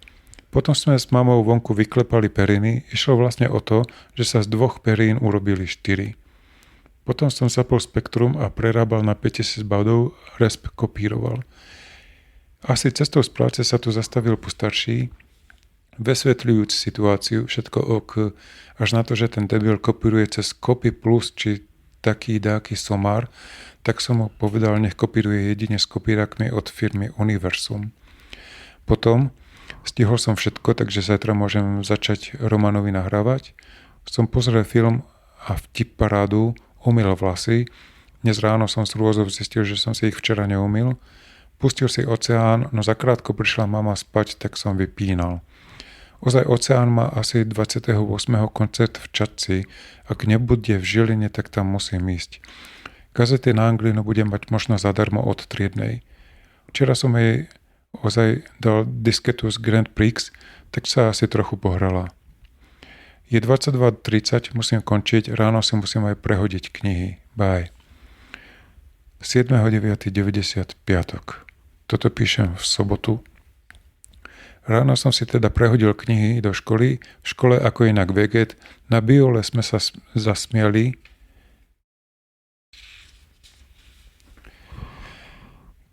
Potom sme s mamou vonku vyklepali periny, išlo vlastne o to, že sa z 2 perín urobili 4. Potom som zapol Spektrum a prerábal na 5000 bodov, resp kopíroval. Asi cestou z práce sa tu zastavil postarší, vysvetľujúc situáciu, všetko ok, až na to, že ten debil kopíruje cez Copy Plus či taký dáky somár, tak som mu povedal, nech kopíruje jedine s kopírakmi od firmy Universum. Potom stihol som všetko, takže zajtra môžem začať Romanovi nahrávať. Som pozrel film a vtip parádu, umyl vlasy. Dnes ráno som s hrôzou zistil, že som si ich včera neumyl. Pustil si Oceán, no zakrátko prišla mama spať, tak som vypínal. Ozaj Oceán má asi 28. koncert v Čadci. Ak nebude v Žiline, tak tam musím ísť. Gazety na anglinu budem mať možno zadarmo od triednej. Včera som jej ozaj dal disketu z Grand Prix, tak sa asi trochu pohrala. Je 22.30, musím končiť, ráno si musím aj prehodiť knihy. Bye. 7.9.90 piatok. Toto píšem v sobotu. Ráno som si teda prehodil knihy do školy. V škole ako inak veget. Na biole sme sa zasmiali.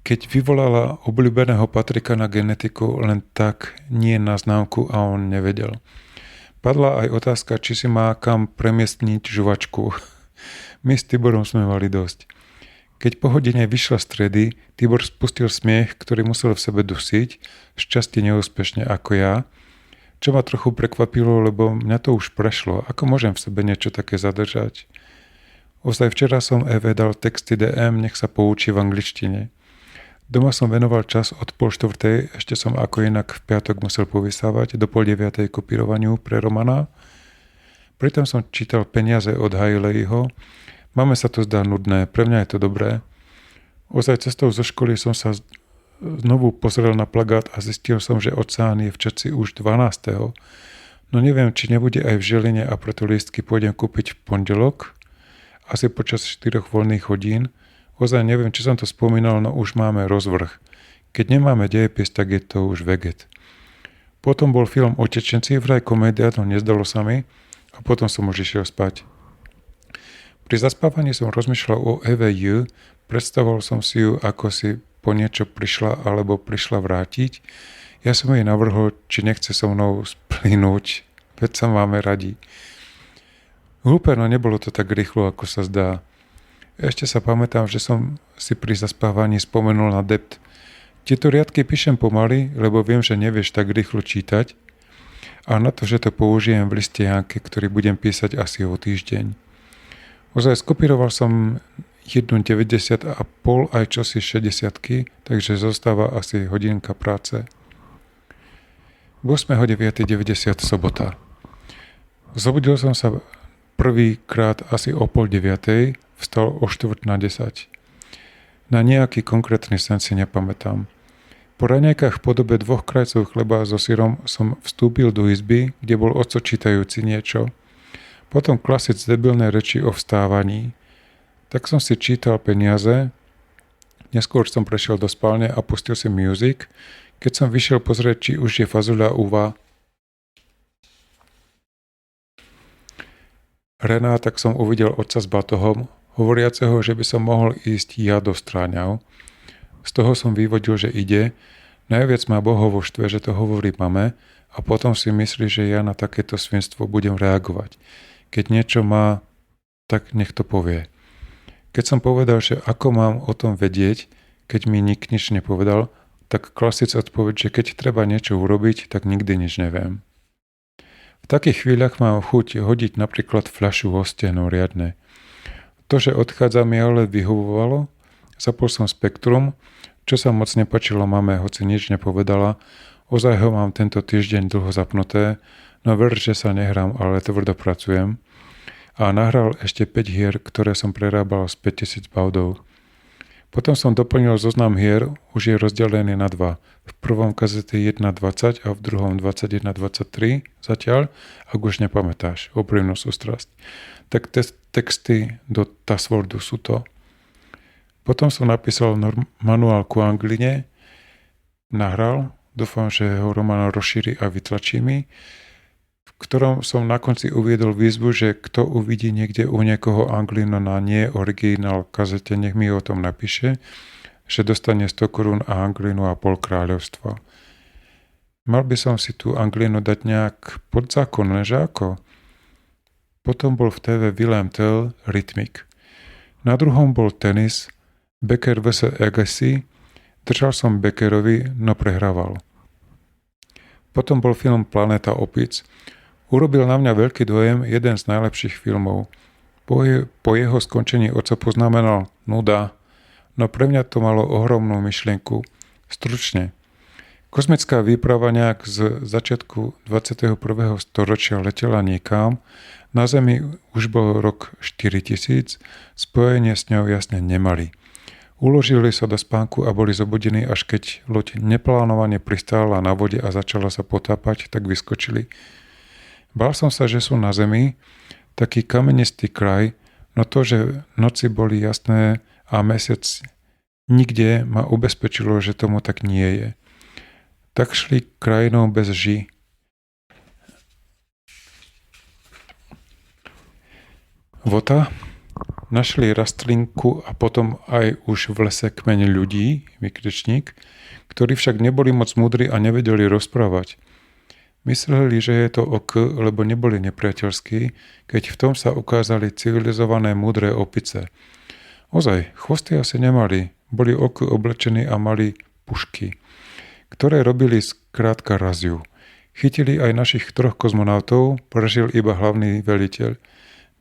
Keď vyvolala obľúbeného Patrika na genetiku, len tak nie na známku a on nevedel. Padla aj otázka, či si má kam premiestniť žuvačku. My s Tiborom sme mali dosť. Keď po hodine vyšla z triedy, Tibor spustil smiech, ktorý musel v sebe dusiť, šťastie neúspešne ako ja, čo ma trochu prekvapilo, lebo mňa to už prešlo. Ako môžem v sebe niečo také zadržať? Ozaj včera som Eve dal texty DM, nech sa poučí v angličtine. Doma som venoval čas od 3:30, ešte som ako inak v piatok musel povysávať do 8:30 kopírovaniu pre Romana. Pritom som čítal Peniaze od Haileyho. Máme sa to zdá nudné, pre mňa je to dobré. Ozaj cestou zo školy som sa znovu pozrel na plagát a zistil som, že Oceán je v Čadci už 12. No neviem, či nebude aj v Žiline a preto lístky pôjdem kúpiť v pondelok, asi počas 4 voľných hodín. Ozaj neviem, či som to spomínal, no už máme rozvrh. Keď nemáme dejepis, tak je to už veget. Potom bol film Otečenci, vraj komédia, no nezdalo sa mi a potom som už išiel spať. Pri zaspávaní som rozmýšľal o Eve J, predstavoval som si ju, ako si po niečo prišla alebo prišla vrátiť. Ja som jej navrhol, či nechce so mnou splynúť, veď sa máme radi. Hlúpe, no nebolo to tak rýchlo, ako sa zdá. Ešte sa pamätám, že som si pri zaspávaní spomenul na dept. Tieto riadky píšem pomaly, lebo viem, že nevieš tak rýchlo čítať a na to, že to použijem v liste Janke, ktorý budem písať asi o týždeň. Ozaj skopíroval som 1,90 a pol aj čosi 60, takže zostáva asi hodinka práce. 8.9.90 sobota. Zobudil som sa prvýkrát asi o 8:30, vstal o 9:45. Na nejaký konkrétny sen si nepamätám. Po raňajkách v podobe 2 krajcov chleba so syrom som vstúpil do izby, kde bol otco čítajúci niečo. Potom klasic debilné reči o vstávaní. Tak som si čítal Peniaze, neskôr som prešiel do spálne a pustil si music. Keď som vyšiel pozrieť, či už je fazuľa uva Rená, tak som uvidel otca s batohom, hovoriaceho, že by som mohol ísť ja do Stráňav. Z toho som vyvodil, že ide. Najviac ma Bohovo štve, že to hovorí mame a potom si myslí, že ja na takéto svinstvo budem reagovať. Keď niečo má, tak nech to povie. Keď som povedal, že ako mám o tom vedieť, keď mi nik nič nepovedal, tak klasická odpoveď, že keď treba niečo urobiť, tak nikdy nič neviem. V takých chvíľach mám chuť hodiť napríklad fľašu o stenu riadne. To, že odchádzam, mi ale vyhovovalo. Zapol som Spektrum, čo sa moc nepačilo mame, hoci nič nepovedala. Ozaj ho mám tento týždeň dlho zapnuté, no ver, že sa nehrám, ale tvrdo pracujem. A nahral ešte 5 hier, ktoré som prerábal z 5000 baudov. Potom som doplnil zoznam hier, už je rozdelený na 2. V prvom kazete 1.20 a v druhom 21.23 zatiaľ, ak už nepamätáš, úprimnú sústrasť. Tak texty do Tasswordu sú to. Potom som napísal manuál ku angline, nahral, dúfam, že ho Roman rozšíri a vytlačí mi, v ktorom som na konci uviedol výzvu, že kto uvidí niekde u niekoho anglinu na nie originál kazete, nech mi o tom napíše, že dostane 100 korún a anglinu a pol kráľovstva. Mal by som si tú anglinu dať nejak pod zákon, lenže ako? Potom bol v TV Willem Tell Rytmik. Na druhom bol tenis Becker vs. Agassi. Držal som Beckerovi, no prehrával. Potom bol film Planéta opic. Urobil na mňa veľký dojem, jeden z najlepších filmov. Po jeho skončení oco poznamenal nuda, no pre mňa to malo ohromnú myšlienku. Stručne. Kozmická výprava nejak z začiatku 21. storočia letela niekam, na Zemi už bol rok 4000, spojenie s ňou jasne nemali. Uložili sa do spánku a boli zobudení, až keď loď neplánovane pristála na vode a začala sa potápať, tak vyskočili. Bál som sa, že sú na Zemi, taký kamenistý kraj, no to, že noci boli jasné a mesiac nikde, ma ubezpečilo, že tomu tak nie je. Tak šli krajinou bez ži. Vota, našli rastlinku a potom aj už v lese kmeň ľudí, vykričník, ktorí však neboli moc múdri a nevedeli rozprávať. Mysleli, že je to lebo neboli nepriateľskí, keď v tom sa ukázali civilizované múdre opice. Ozaj, chvosty asi nemali, boli oblečení a mali pušky, ktoré robili skrátka raziu. Chytili aj našich 3 kozmonautov, prežil iba hlavný veliteľ.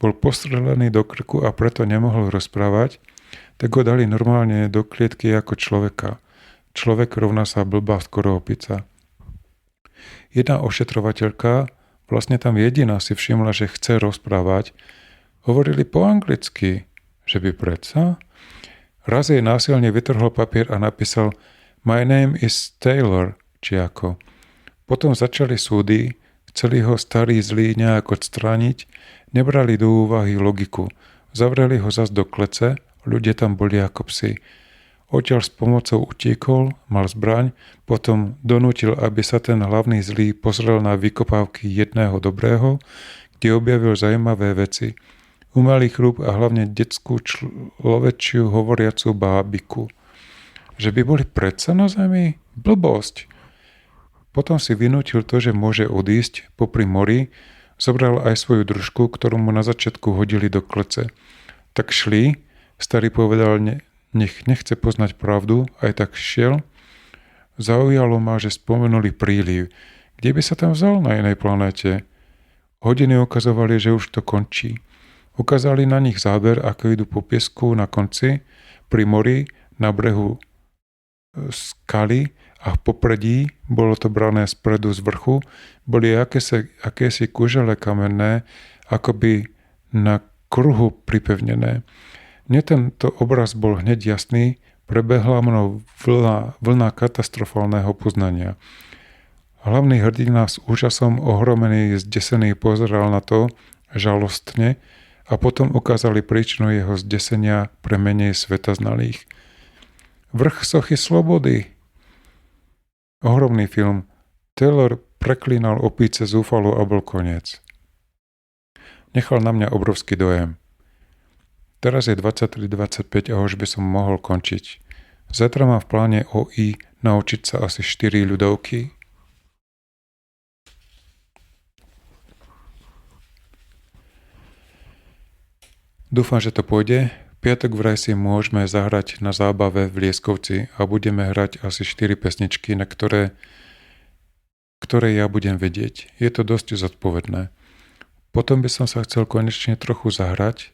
Bol postrelený do krku a preto nemohol rozprávať, tak ho dali normálne do klietky ako človeka. Človek rovná sa blbá skoro opica. Jedna ošetrovateľka, vlastne tam jediná, si všimla, že chce rozprávať. Hovorili po anglicky, že by predsa. Raz jej násilne vytrhol papier a napísal My name is Taylor, či ako. Potom začali súdy, chceli ho starí zlí nejak odstrániť, nebrali do úvahy logiku. Zavreli ho zas do klece, ľudia tam boli ako psi. Odtiaľ s pomocou utiekol, mal zbraň, potom donútil, aby sa ten hlavný zlý pozrel na vykopávky jedného dobrého, kde objavil zaujímavé veci. Umelý chrup a hlavne detskú človečiu hovoriacu bábiku. Že by boli predsa na Zemi? Blbosť. Potom si vynútil to, že môže odísť popri mori, zobral aj svoju družku, ktorú mu na začiatku hodili do klece. Tak šli, starý povedal, nech nechce poznať pravdu, aj tak šiel. Zaujalo ma, že spomenuli príliv. Kde by sa tam vzal na inej planéte? Hodiny ukazovali, že už to končí. Ukázali na nich záber, ako idú po piesku na konci, pri mori, na brehu skaly a v popredí, bolo to brané spredu z vrchu, boli akési kužele kamenné, akoby na kruhu pripevnené. Mne tento obraz bol hneď jasný, prebehla mnou vlna katastrofálneho poznania. Hlavný hrdina s úžasom ohromený, zdesený pozeral na to žalostne a potom ukázali príčinu jeho zdesenia pre menej sveta znalých. Vrch sochy slobody. Ohromný film. Taylor preklínal opíce zúfalo a bol koniec. Nechal na mňa obrovský dojem. Teraz je 23:25 a už by som mohol končiť. Zajtra mám v pláne OI naučiť sa asi 4 ľudovky. Dúfam, že to pôjde. piatok vraj si môžeme zahrať na zábave v Lieskovci a budeme hrať asi 4 pesničky, na ktoré ja budem vedieť. Je to dosť zodpovedné. Potom by som sa chcel konečne trochu zahrať,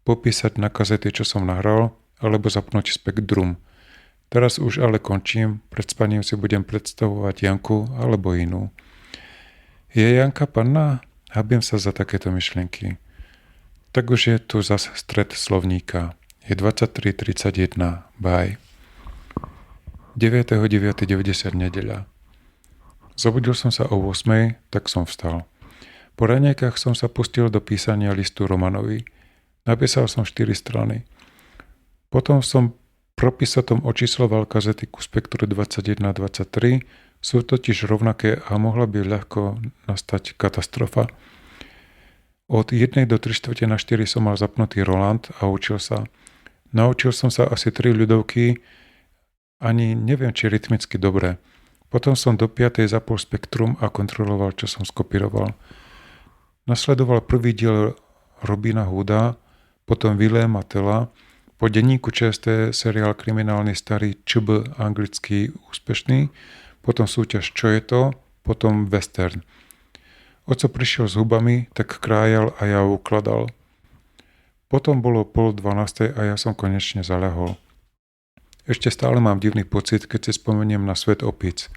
popísať na kazety, čo som nahral, alebo zapnúť Spektrum. Teraz už ale končím, pred spaním si budem predstavovať Janku alebo inú. Je Janka panna? Habím sa za takéto myšlienky. Tak už je tu zas stred slovníka. Je 23:31. Bye. 9.9.90 nedeľa. Zobudil som sa o 8, tak som vstal. Po raňajkách som sa pustil do písania listu Romanovi. Napísal som 4 strany. Potom som propisatom očísloval kazety ku Spektru 21 a 23. Sú totiž rovnaké a mohla by ľahko nastať katastrofa. Od 1 do 3/4 na 4 som mal zapnutý Roland a učil sa. Naučil som sa asi 3 ľudovky, ani neviem, či rytmicky dobre. Potom som do 5 zapol Spektrum a kontroloval, čo som skopíroval. Nasledoval prvý diel Robina Hooda, potom Williama Tella, po denníku ČST seriál kriminálny starý ČB anglický úspešný, potom súťaž Čo je to, potom western. Oco prišiel s hubami, tak krájal a ja ukladal. Potom bolo 11:30 a ja som konečne zaľahol. Ešte stále mám divný pocit, keď si spomeniem na svet opíc.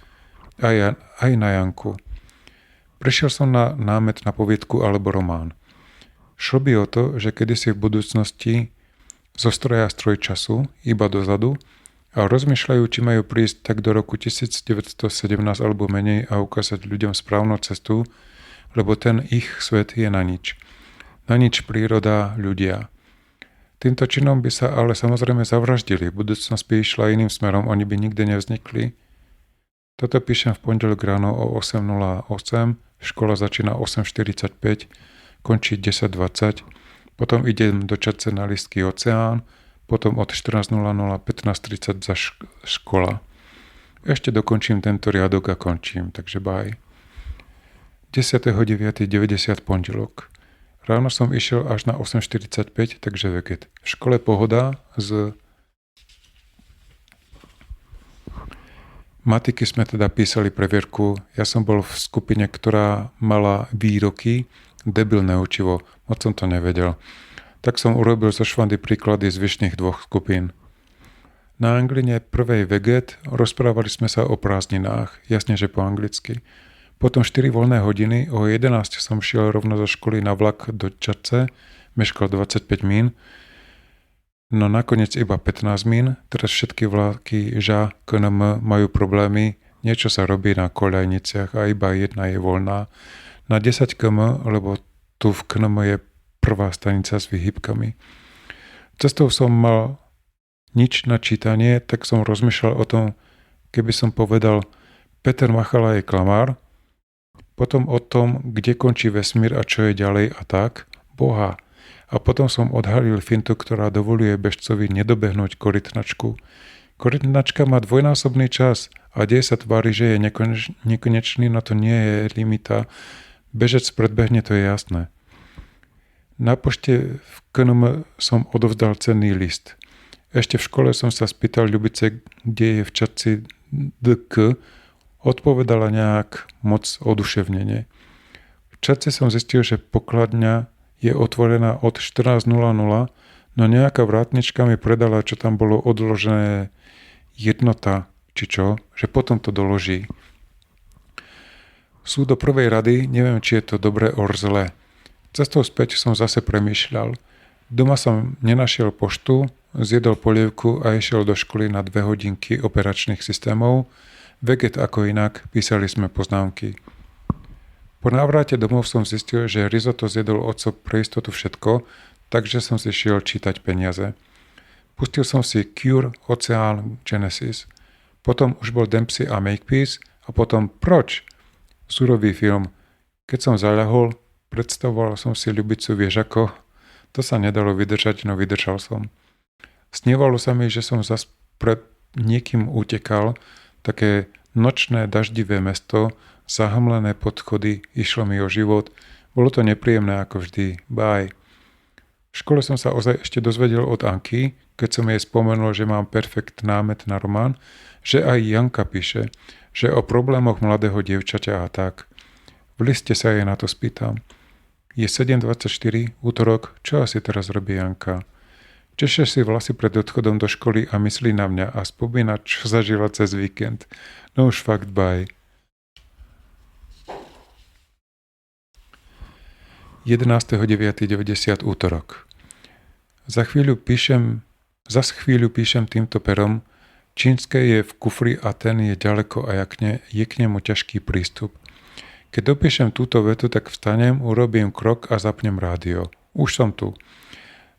Aj na Janku. Prišiel som na námet na poviedku alebo román. Šlo by o to, že kedysi v budúcnosti zostroja stroj času, iba dozadu, a rozmýšľajú, či majú prísť tak do roku 1917 alebo menej a ukázať ľuďom správnu cestu, lebo ten ich svet je na nič. Na nič príroda, ľudia. Týmto činom by sa ale samozrejme zavraždili, budúcnosť by išla iným smerom, oni by nikdy nevznikli. Toto píšem v pondelok ráno o 8:08, škola začína 8:45, končí 10:20, potom idem do Čadce na Listský oceán, potom od 14:00 15:30 za škola. Ešte dokončím tento riadok a končím, takže bye. 10.9.90 pondelok. Ráno som išiel až na 8:45, takže veket. V škole pohoda z matiky sme teda písali previerku. Ja som bol v skupine, ktorá mala výroky, debilné učivo, moc som to nevedel. Tak som urobil zo švandy príklady zvyšných 2 skupín. Na angline prvej veget rozprávali sme sa o prázdninách, jasne, že po anglicky. Potom 4 voľné hodiny, o 11 som šiel rovno zo školy na vlak do Čadce, meškal 25 mín, no nakoniec iba 15 mín, teraz všetky vlaky ŽA, KNM majú problémy, niečo sa robí na koľajniciach a iba jedna je voľná. Na 10 km, lebo tu v KNM je prvá stanica s vyhybkami. Cestou som mal nič na čítanie, tak som rozmýšľal o tom, keby som povedal Peter Machala je klamár, potom o tom, kde končí vesmír a čo je ďalej a tak, Boha. A potom som odhalil fintu, ktorá dovoluje bežcovi nedobehnúť korytnačku. Korytnačka má dvojnásobný čas a dej sa tvári, že je nekonečný, no to nie je limita. Bežec predbehne, to je jasné. Na pošte v KNM som odovzdal cenný list. Ešte v škole som sa spýtal Ľubice, kde je v Čadci DK, odpovedala nejak moc oduševnenie. V Čadci som zistil, že pokladňa je otvorená od 14:00, no nejaká vrátnička mi predala, čo tam bolo odložené jednota, či čo, že potom to doloží. Sú do prvej rady, neviem, či je to dobre or zle. Cestou späť som zase premýšľal. Doma som nenašiel poštu, zjedol polievku a išiel do školy na 2 hodinky operačných systémov. Veget ako inak, písali sme poznámky. Po návrate domov som zistil, že risotto zjedol oco pre istotu všetko, takže som si šiel čítať peniaze. Pustil som si Cure, Oceán, Genesis. Potom už bol Dempsey a Makepeace a potom Proč? Surový film. Keď som zaľahol, predstavoval som si Ľubicu, vieš ako? To sa nedalo vydržať, no vydržal som. Snívalo sa mi, že som zas pred niekým utekal, také nočné daždivé mesto, zahmlené podchody, išlo mi o život. Bolo to nepríjemné ako vždy. Bye. V škole som sa ozaj ešte dozvedel od Anky, keď som jej spomenul, že mám perfekt námet na román, že aj Janka píše, že o problémoch mladého dievčaťa a tak. V liste sa jej na to spýtam. Je 7:24, útorok, čo asi teraz robí Janka? Češe si vlasy pred odchodom do školy a myslí na mňa a spomína, čo zažila cez víkend. No už fakt bye. 11.9.90 útorok. Za chvíľu píšem týmto perom. Čínske je v kufri a ten je ďaleko a je k nemu ťažký prístup. Keď dopíšem túto vetu, tak vstanem, urobím krok a zapnem rádio. Už som tu.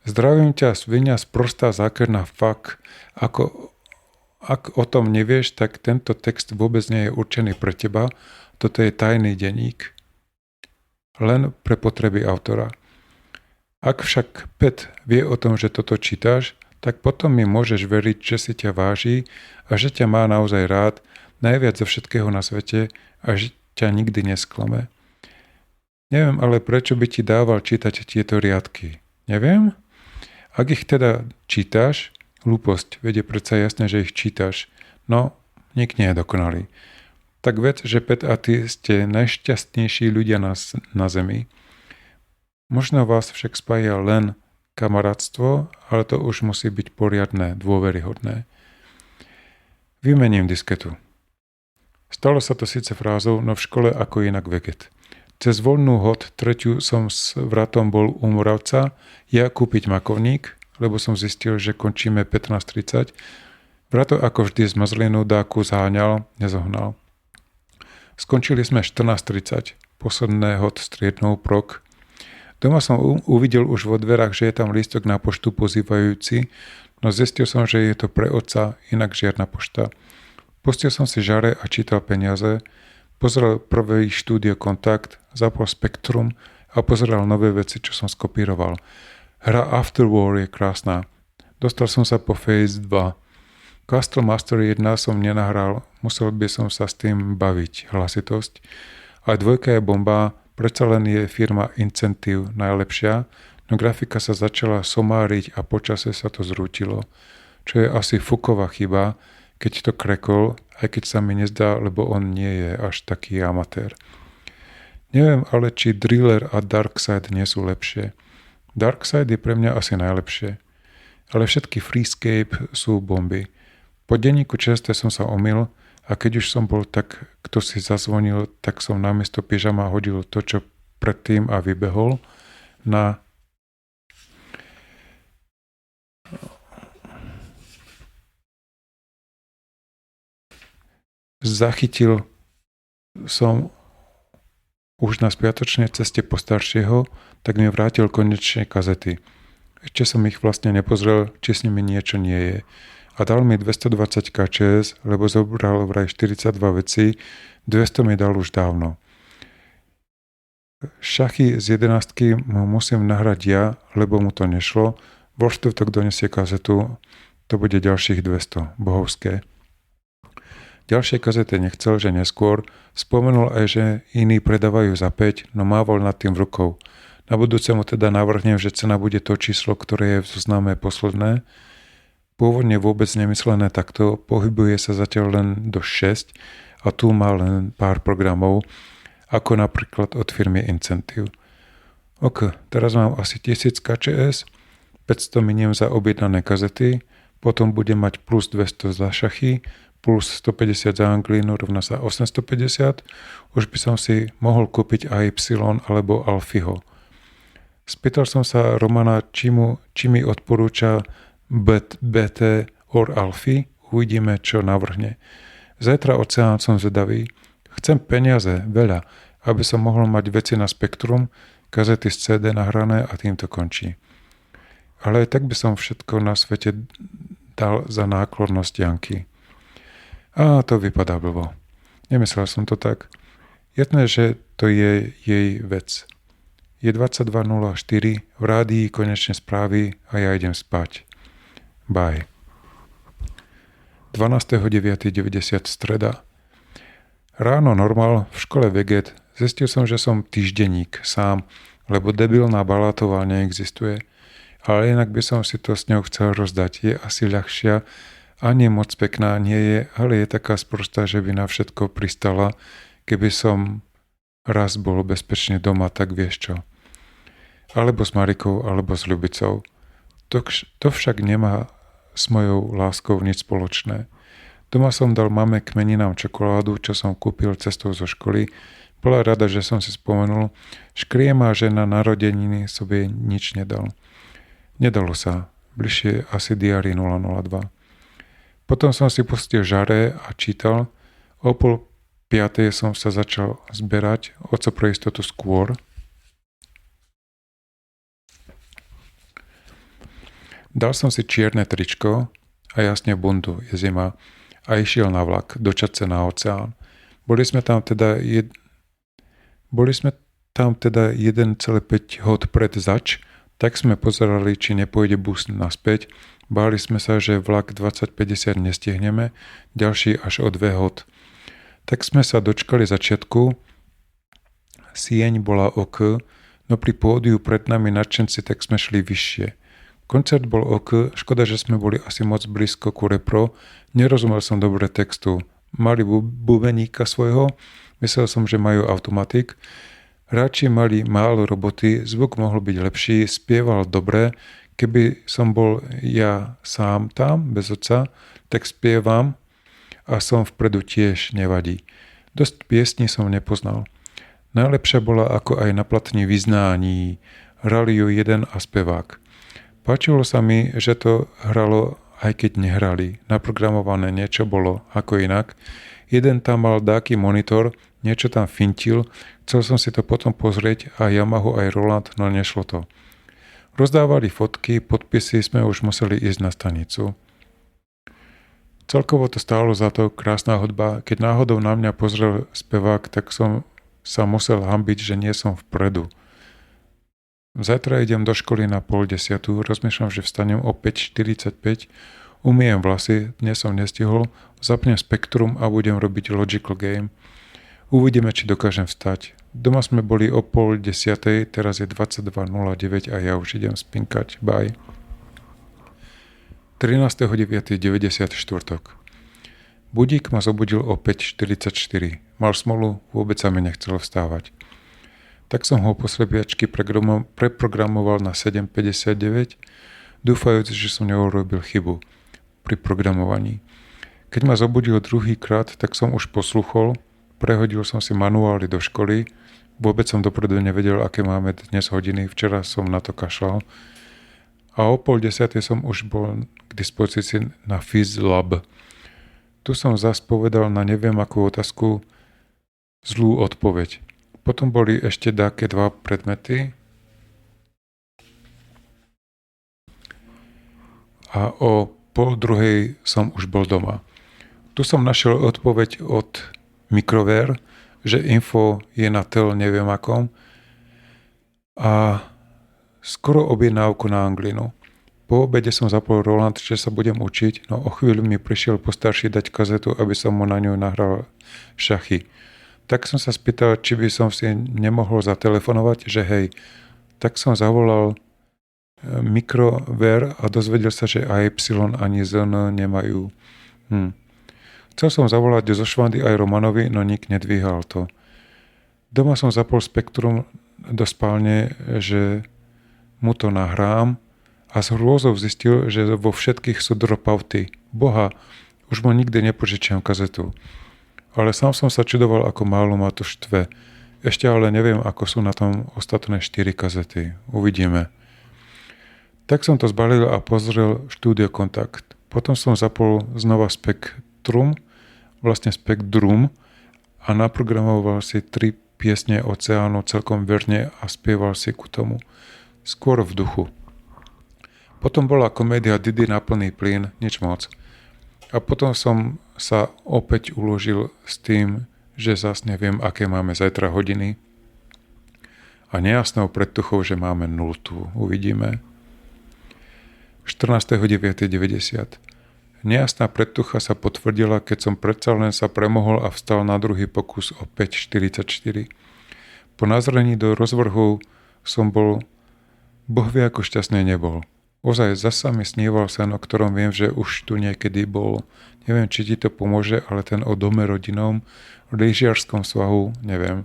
Zdravím ťa, svinia sprostá zákerná fuck. Ak o tom nevieš, tak tento text vôbec nie je určený pre teba. Toto je tajný denník. Len pre potreby autora. Ak však Pet vie o tom, že toto čítaš, tak potom mi môžeš veriť, že si ťa váži a že ťa má naozaj rád, najviac zo všetkého na svete a že ťa nikdy nesklame. Neviem ale, prečo by ti dával čítať tieto riadky. Neviem? Ak ich teda čítaš, hlúposť, veď je predsa jasné, že ich čítaš. No, nik nie je dokonalý. Tak ved, že Pet a ty ste najšťastnejší ľudia na zemi. Možno vás však spája len kamarátstvo, ale to už musí byť poriadne, dôveryhodné. Vymením disketu. Stalo sa to síce frázou, no v škole ako inak veget. Cez voľnú hod treťu som s vratom bol u Moravca, ja kúpiť makovník, lebo som zistil, že končíme 15:30. Vrato ako vždy zmazlenú dáku zháňal, nezohnal. Skončili sme 14:30, posledné hod striednou prok. Doma som uvidel už vo dverách, že je tam lístok na poštu pozývajúci, no zistil som, že je to pre otca, inak žiadna pošta. Pustil som si žare a čítal peniaze, pozrel prvý štúdio Kontakt, zapol Spektrum a pozeral nové veci, čo som skopíroval. Hra After War je krásna. Dostal som sa po Phase 2. Castle Master 1 som nenahral, musel by som sa s tým baviť, hlasitosť. A dvojka je bomba, predsa len je firma Incentive najlepšia, no grafika sa začala somáriť a počase sa to zrútilo. Čo je asi Fuková chyba, keď to krekol, aj keď sa mi nezdá, lebo on nie je až taký amatér. Neviem ale, či Driller a Darkside nie sú lepšie. Darkside je pre mňa asi najlepšie. Ale všetky Freescape sú bomby. Po denníku čerstve som sa omyl a keď už som bol tak, kto si zazvonil, tak som namiesto pyžama hodil to, čo predtým a vybehol na zachytil som už na spiatočnej ceste po staršieho, tak mi vrátil konečne kazety. Ešte som ich vlastne nepozrel, či s nimi niečo nie je. A dal mi 220 KČS, lebo zobral vraj 42 veci, 200 mi dal už dávno. Šachy z 11 mu musím nahrať ja, lebo mu to nešlo. Vo štvrtok donesie kazetu, to bude ďalších 200, bohovské. Ďalšie kazety nechcel, že neskôr. Spomenul aj, že iní predávajú za 5, no mávol nad tým rukou. Na budúce mu teda navrhnem, že cena bude to číslo, ktoré je v zozname posledné. Pôvodne vôbec nemyslené takto, pohybuje sa zatiaľ len do 6 a tu má len pár programov, ako napríklad od firmy Incentive. Ok, teraz mám asi 1000 KČS, 500 miniem za objednané kazety, potom budem mať plus 200 za šachy, plus 150 za anglínu rovná sa 850, už by som si mohol kúpiť AY alebo Alfieho. Spýtal som sa Romana, či mi odporúča BT or Alfie, uvidíme, čo navrhne. Zajtra oceán som zvedavý. Chcem peniaze, veľa, aby som mohol mať veci na Spektrum, kazety z CD nahrané a tým to končí. Ale aj tak by som všetko na svete dal za náklonnosť Janky. A to vypadá blbo. Nemyslel som to tak. Jasné, že to je jej vec. Je 22:04, v rádii konečne správy a ja idem spať. Bye. 12.9.90 streda. Ráno normál, v škole veget, zistil som, že som týždenník sám, lebo debilná Balátová neexistuje. ale inak by som si to s ňou chcel rozdať. Je asi ľahšia a nie moc pekná, nie je, ale je taká sprostá, že by na všetko pristala, keby som raz bol bezpečne doma, tak vieš čo. Alebo s Marikou, alebo s Ľubicou. To však nemá s mojou láskou nič spoločné. Doma som dal mame k meninám čokoládu, čo som kúpil cestou zo školy. Bola rada, že som si spomenul. Škrie ma, že na narodeniny sobie nič nedal. Nedalo sa. Bližšie asi Diary 002. Potom som si pustil žare a čítal. O 4:30 som sa začal zberať, oco pre istotu skôr. Dal som si čierne tričko a jasne bundu, je zima, a išiel na vlak, do Čadce na oceán. Boli sme tam teda 1,5 hod pred zač, tak sme pozerali, či nepôjde bus naspäť. Báli sme sa, že vlak 2050 nestihneme, ďalší až o 2 hod. Tak sme sa dočkali začiatku, sieň bola ok, no pri pódiu pred nami nadšenci, tak sme šli vyššie. Koncert bol ok, škoda, že sme boli asi moc blízko ku repro, nerozumel som dobre textu. Mali bubeníka svojho, myslel som, že majú automatik. Hráči mali málo roboty, zvuk mohol byť lepší, spieval dobre. Keby som bol ja sám tam, bez otca, tak spievam a som vpredu tiež, nevadí. Dosť piesní som nepoznal. Najlepšia bola ako aj na platni Vyznání. Hrali ju jeden a spevák. Páčilo sa mi, že to hralo, aj keď nehrali. Naprogramované niečo bolo, ako inak. Jeden tam mal dáky monitor, niečo tam fintil, chcel som si to potom pozrieť a Yamahu aj Roland, no nešlo to. Rozdávali fotky, podpisy, sme už museli ísť na stanicu. Celkovo to stálo za to, krásna hudba. Keď náhodou na mňa pozrel spevák, tak som sa musel hanbiť, že nie som vpredu. Zajtra idem do školy na 9:30, rozmýšľam, že vstanem o 5:45, umyjem vlasy, dnes som nestihol, zapnem Spektrum a budem robiť Logical Game. Uvidíme, či dokážem vstať. Doma sme boli o 9:30, teraz je 22:09 a ja už idem spinkať. Bye. 13.9.94. Budík ma zobudil o 5:44. Mal smolu, vôbec sa mi nechcelo vstávať. Tak som ho po slepiačky preprogramoval na 7:59, dúfajúc, že som neurobil chybu pri programovaní. Keď ma zobudil druhýkrát, tak som už posluchol, prehodil som si manuály do školy, vôbec som dopredu nevedel, aké máme dnes hodiny, včera som na to kašľal a o 9:30 som už bol k dispozícii na PhysLab. Tu som zas povedal na neviem akú otázku zlú odpoveď. Potom boli ešte také 2 predmety a o 12:30 som už bol doma. Tu som našiel odpoveď od Microver, že info je na tel neviem akom a skoro objednávku na anglinu. Po obede som zapol Roland, že sa budem učiť, no o chvíľu mi prišiel postarší dať kazetu, aby som mu na ňu nahral šachy. Tak som sa spýtal, či by som si nemohol zatelefonovať, že hej. Tak som zavolal Microver a dozvedel sa, že AY ani ZN nemajú. Chcel som zavolať zo Švandy aj Romanovi, no nik nedvíhal to. Doma som zapol Spektrum do spálne, že mu to nahrám a s hrôzou zistil, že vo všetkých sú dropouty. Boha, už mu nikdy nepožičiam kazetu. Ale sám som sa čudoval, ako málo ma to štve. Ešte ale neviem, ako sú na tom ostatné 4 kazety. Uvidíme. Tak som to zbalil a pozrel Štúdio Kontakt. Potom som zapol znova Spektrum a naprogramoval si 3 piesne Oceánu celkom verne a spieval si ku tomu. Skôr v duchu. Potom bola komédia Didi na plný plyn, nič moc. A potom som sa opäť uložil s tým, že zas neviem, aké máme zajtra hodiny a nejasnou predtuchou, že máme 0. Uvidíme. 14.9.90. Nejasná predtucha sa potvrdila, keď som predsa len sa premohol a vstal na druhý pokus o 5:44. Po nazrení do rozvrhu som bol Boh vie, ako šťastný nebol. Ozaj, zasa mi sníval sen, o ktorom viem, že už tu niekedy bol. Neviem, či ti to pomôže, ale ten o dome rodinom, lyžiarskom svahu, neviem.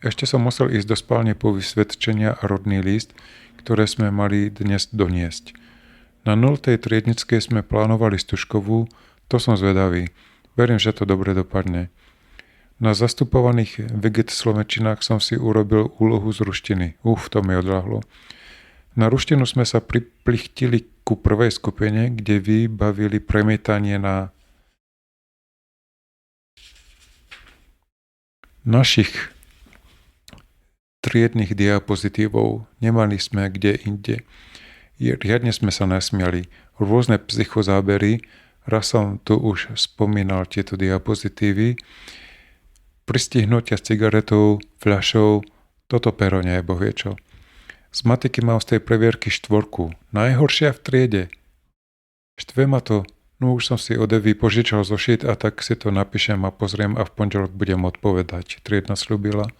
Ešte som musel ísť do spálne po vysvedčenia a rodný list, ktoré sme mali dnes doniesť. Na 0. triednickej sme plánovali Stužkovú, to som zvedavý. Verím, že to dobre dopadne. Na zastupovaných veget slovenčinách som si urobil úlohu z ruštiny. To mi odľahlo. Na ruštinu sme sa priplichtili ku prvej skupine, kde vybavili premietanie na našich triednych diapozitívov. Nemali sme kde inde. Riadne sme sa nasmiali. Rôzne psychozábery, raz som tu už spomínal tieto diapozitívy, pristihnutia s cigaretou, fľašou, toto pero nie je bohvie čo. Z matiky mám z tej previerky 4. Najhoršia v triede. Štve ma to, už som si od Evy požičal zošit a tak si to napíšem a pozriem a v pondelok budem odpovedať. Triedna sľubila.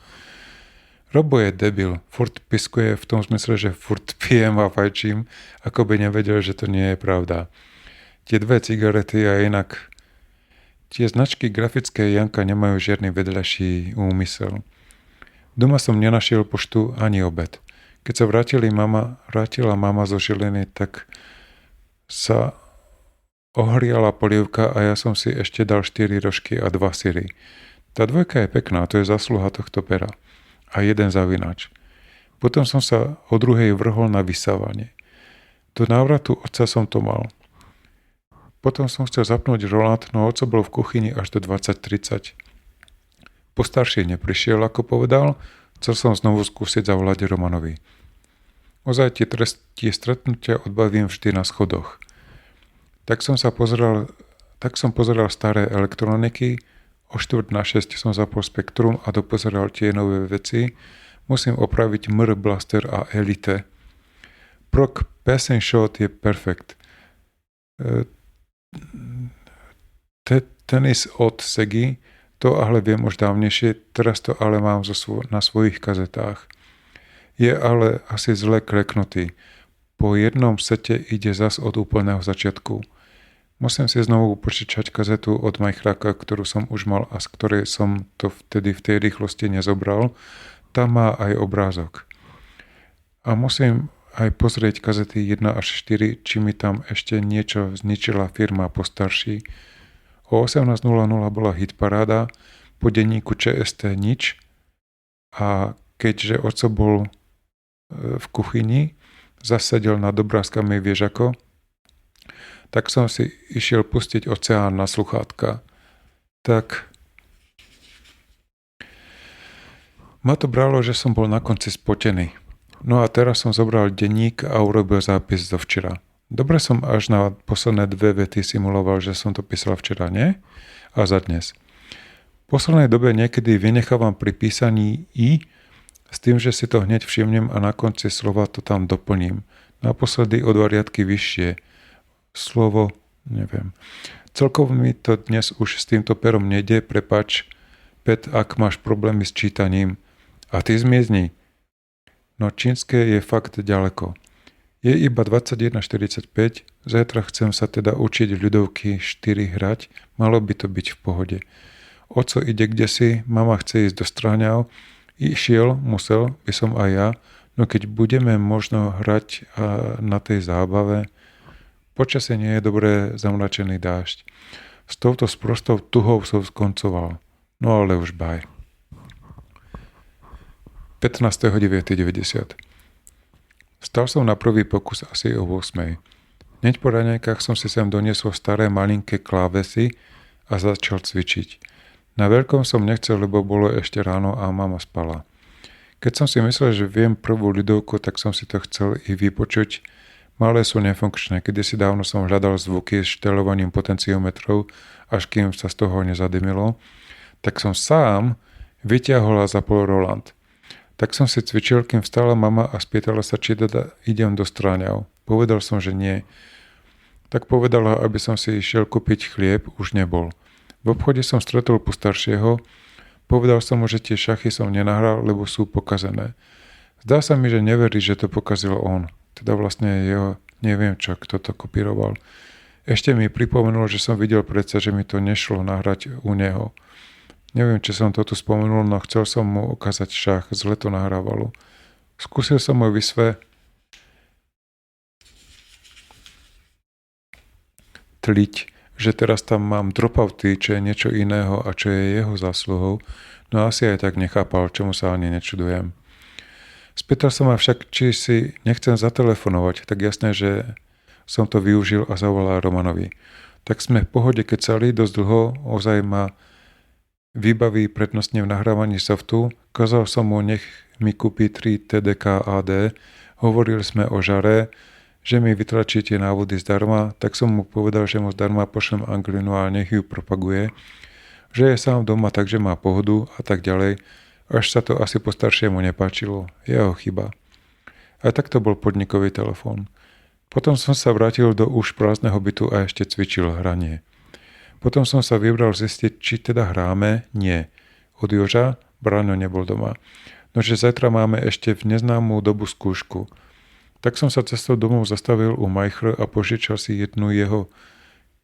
Robo je debil, furt piskuje v tom zmysle, že furt pijem a fajčím, ako by nevedel, že to nie je pravda. Tie 2 cigarety a inak tie značky grafické Janka nemajú žiadny vedľajší úmysel. Doma som nenašiel poštu ani obed. Keď sa vrátila mama zo Žiliny, tak sa ohriala polievka a ja som si ešte dal 4 rožky a 2 syry. Tá 2 je pekná, to je zasluha tohto pera. A 1 zavinač. Potom som sa o 2 vrhol na vysávanie. Do návratu otca som to mal. Potom som chcel zapnúť Roland, no oco bol v kuchyni až do 20:30. Postarší neprišiel, ako povedal, chcel som znovu skúsiť zavolať Romanovi. Ozaj tie stretnutia odbavím vždy na schodoch. Tak som pozeral staré elektroniky, o 5:45 som zapol Spektrum a dopozeral tie nové veci. Musím opraviť MR Blaster a Elite. Proc Passing Shot je perfekt. Tenis od Segi, to ale viem už dávnejšie, teraz to ale mám na svojich kazetách. Je ale asi zle kleknutý. Po jednom sete ide zas od úplného začiatku. Musím si znovu počítať kazetu od Majchráka, ktorú som už mal a z ktorej som to vtedy v tej rýchlosti nezobral. Tam má aj obrázok. A musím aj pozrieť kazety 1 až 4, či mi tam ešte niečo zničila firma postarší. O 18:00 bola hitparáda, po denníku ČST nič a keďže oco bol v kuchyni, zasadil nad obrázkami vieš ako, tak som si išiel pustiť Oceán na sluchátka. Tak ma to bralo, že som bol na konci spotený. No a teraz som zobral denník a urobil zápis zo včera. Dobre som až na posledné 2 vety simuloval, že som to písal včera, nie? A za dnes. V poslednej dobe niekedy vynechávam pri písaní i, s tým, že si to hneď všimnem a na konci slova to tam doplním. Naposledy o 2 riadky vyššie. Slovo, neviem. Celkovo mi to dnes už s týmto perom nejde, prepáč, Pet, ak máš problémy s čítaním. A ty zmiezni. No čínske je fakt ďaleko. Je iba 21:45, zajtra chcem sa teda učiť ľudovky 4 hrať, malo by to byť v pohode. Oco ide kdesi, mama chce ísť do Stráňov, musel by som aj ja, no keď budeme možno hrať na tej zábave, počasie nie je dobré, zamračený dážď. S touto sprostou tuhou som skoncoval, no ale už baj. 15.9.90. Stal som na prvý pokus asi o 8. Hneď po raňajkách som si sem doniesol staré malinké klávesy a začal cvičiť. Na veľkom som nechcel, lebo bolo ešte ráno a mama spala. Keď som si myslel, že viem prvú ľudovku, tak som si to chcel i vypočuť. Malé sú nefunkčné, kedysi dávno som hľadal zvuky s štelovaním potenciometrov, až kým sa z toho nezadymilo, tak som sám vyťahol a zapol Roland. Tak som si cvičil, kým vstala mama a spýtala sa, či teda idem do Stráňov. Povedal som, že nie. Tak povedala, aby som si išiel kúpiť chlieb, už nebol. V obchode som stretol postaršieho, povedal som mu, že tie šachy som nenahral, lebo sú pokazené. Zdá sa mi, že neverí, že to pokazil on. Teda vlastne jeho, neviem čo, kto to kopíroval. Ešte mi pripomenul, že som videl predsa, že mi to nešlo nahrať u neho. Neviem, či som to tu spomenul, no chcel som mu ukázať šach, zle to nahrávalo. Skúsil som mu vysvetliť, že teraz tam mám dropouty, čo je niečo iného a čo je jeho zásluhou, no asi aj tak nechápal, čomu sa ani nečudujem. Spýtal sa ma však, či si nechcem zatelefonovať, tak jasné, že som to využil a zavolal Romanovi. Tak sme v pohode kecali dosť dlho, ozaj ma vybaví prednostne v nahrávaní softu, kázal som mu, nech mi kúpi 3 TDK AD, hovorili sme o žare, že mi vytlačí tie návody zdarma, tak som mu povedal, že mu zdarma pošlem anglinu a nech ju propaguje, že je sám doma, takže má pohodu a tak ďalej, až sa to asi postaršiemu nepáčilo, jeho chyba. A tak to bol podnikový telefón. Potom som sa vrátil do už prázdneho bytu a ešte cvičil hranie. Potom som sa vybral zistiť, či teda hráme. Nie. Od Joža Braňo nebol doma. Nože zajtra máme ešte v neznámú dobu skúšku. Tak som sa cestou domov zastavil u Majchr a požičal si jednu jeho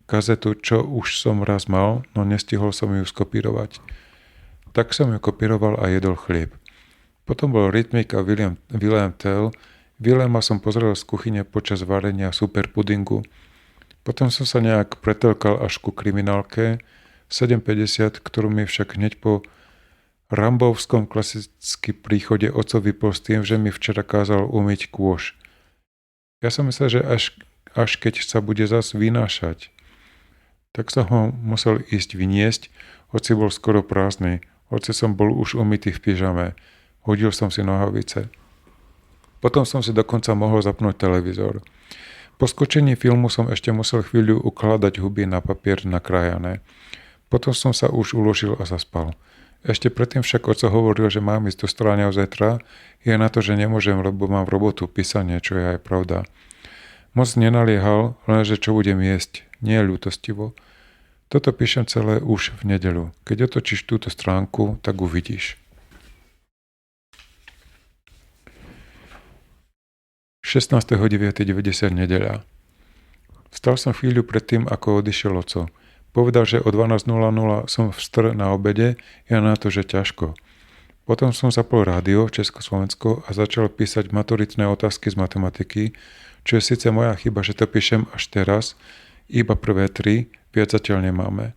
kazetu, čo už som raz mal, no nestihol som ju skopírovať. Tak som ju kopíroval a jedol chlieb. Potom bol Rytmik a William Tell. Williama som pozrel z kuchyne počas varenia super pudingu. Potom som sa nejak pretelkal až ku kriminálke 750, ktorú mi však hneď po rambovskom klasicky príchode oco vypol s tým, že mi včera kázal umyť kôš. Ja som myslel, že až keď sa bude zas vynášať. Tak som ho musel ísť vyniesť, hoci bol skoro prázdny, hoci som bol už umytý v pyžame. Hodil som si nohavice. Potom som si dokonca mohol zapnúť televízor. Po skočení filmu som ešte musel chvíľu ukladať huby na papier nakrájané. Potom som sa už uložil a zaspal. Ešte predtým však oco hovoril, že mám ísť do Stráňov zajtra, je na to, že nemôžem, lebo mám robotu, písanie, čo je aj pravda. Moc nenaliehal, lenže čo budem jesť, nie ľútostivo. Toto píšem celé už v nedeľu. Keď otočíš túto stránku, tak uvidíš. 16.9.90 nedeľa. Vstal som chvíľu predtým, ako odišiel oco. Povedal, že o 12.00 som vstr na obede, ja na to, že ťažko. Potom som zapol rádio Československo a začal písať maturitné otázky z matematiky, čo je síce moja chyba, že to píšem až teraz, iba prvé 3, viac zatiaľ nemáme.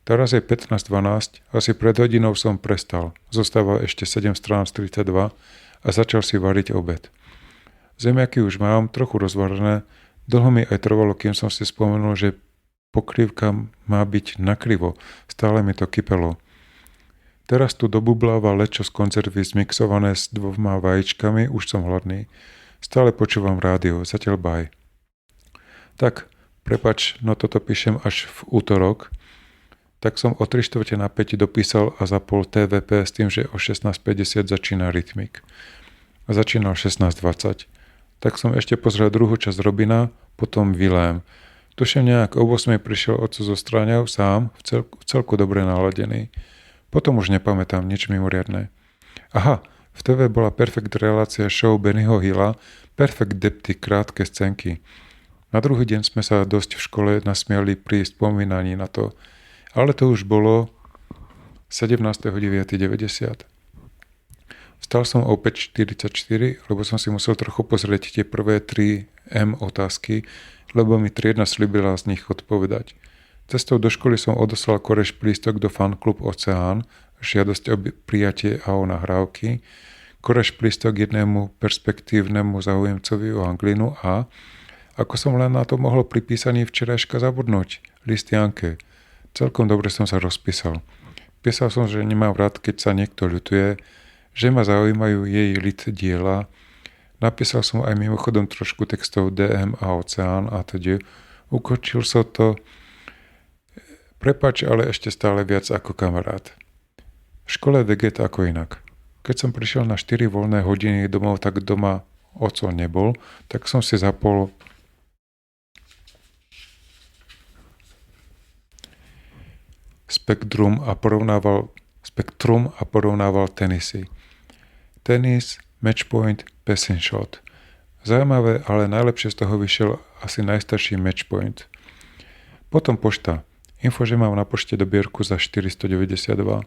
Teraz je 15.12, asi pred hodinou som prestal. Zostáva ešte 7 strán z 32 a začal si variť obed. Zemiaky už mám, trochu rozvarené, dlho mi aj trvalo, kým som si spomenul, že pokrývka má byť nakrivo, stále mi to kypelo. Teraz tu dobubláva lečo z konzervy zmixované s 2 vajíčkami, už som hladný. Stále počúvam rádio, zatiaľ baj. Tak, prepač, no toto píšem až v útorok. Tak som o 3:45 dopísal a zapol TVP s tým, že o 16.50 začína Rytmik. A začínal 16.20. Tak som ešte pozrel druhú časť Robina, potom Vilém. Tuším nejak o 8 prišiel oco zo Stráňov sám, v celku dobre naladený. Potom už nepamätám nič mimoriadne. Aha, v TV bola perfekt relácia show Bennyho Hilla, perfekt depty, krátke scénky. Na druhý deň sme sa dosť v škole nasmiali pri spomínaní na to, ale to už bolo 17.9.90. Vstal som o 5.44, lebo som si musel trochu pozrieť tie prvé 3 otázky, lebo mi triedna sľubila z nich odpovedať. Cestou do školy som odoslal korešplístok do fanklub Oceán, žiadosť o prijatie a o nahrávky, korešplístok jednému perspektívnemu záujemcovi o anglinu a, ako som len na to mohol pri písaní včerajška zabudnúť, list Janke. Celkom dobre som sa rozpísal. Písal som, že nemám rád, keď sa niekto ľutuje, že ma zaujímajú jej lit diela. Napísal som aj mimochodom trošku textov DM a Oceán a teda. Ukončil som to. Prepáč, ale ešte stále viac ako kamarát. V škole veget ako inak. Keď som prišiel na 4 voľné hodiny domov, tak doma oco nebol, tak som si zapol Spektrum a porovnával tenisy. Tenis Matchpoint, Passing Shot. Zaujímavé, ale najlepšie z toho vyšiel asi najstarší Matchpoint. Potom pošta. Info, že mám na pošte dobierku za 492.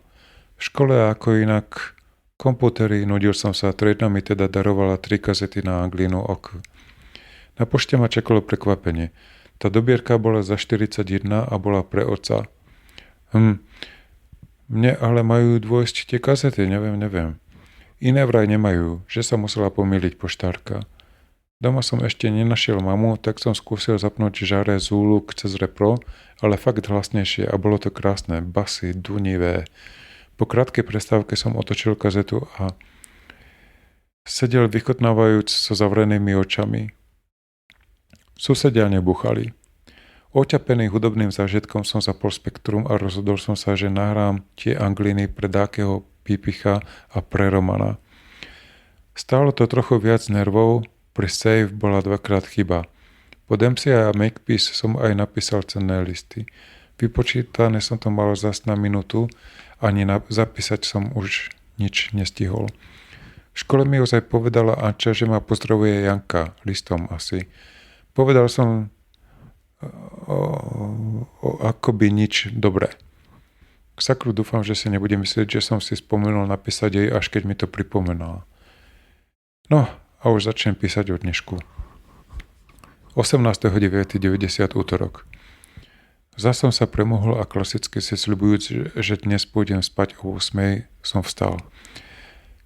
V škole ako inak komputery, nudil som sa, triedna mi teda darovala 3 kazety na anglínu ok. Na pošte ma čakalo prekvapenie. Tá dobierka bola za 41 a bola pre otca. Mne ale majú dôjsť tie kazety, neviem. Iné vraj nemajú, že sa musela pomýliť poštárka. Doma som ešte nenašiel mamu, tak som skúsil zapnúť žare Zulu cez repro, ale fakt hlasnejšie a bolo to krásne, basy, dunivé. Po krátkej prestávke som otočil kazetu a sedel vychutnávajúc so zavrenými očami. Susedia nebuchali. Oťapený hudobným zážitkom som zapol Spektrum a rozhodol som sa, že nahrám tie angliny pre dákeho pípicha a pre Romana. Stálo to trochu viac nervov, pri save bola 2-krát chyba. Pod MC a Makepeace som aj napísal cenné listy. Vypočítané som to mal zas na minútu, ani zapísať som už nič nestihol. V škole mi ozaj povedala Anča, že ma pozdravuje Janka, listom asi. Povedal som akoby nič dobré. K sakru dúfam, že si nebude myslieť, že som si spomenul napísať jej, až keď mi to pripomenula. No, a už začnem písať od dnešku. 18.9.90 útorok. Zas som sa premohol a klasicky si sľubujúc, že dnes pôjdem spať o 8, som vstal.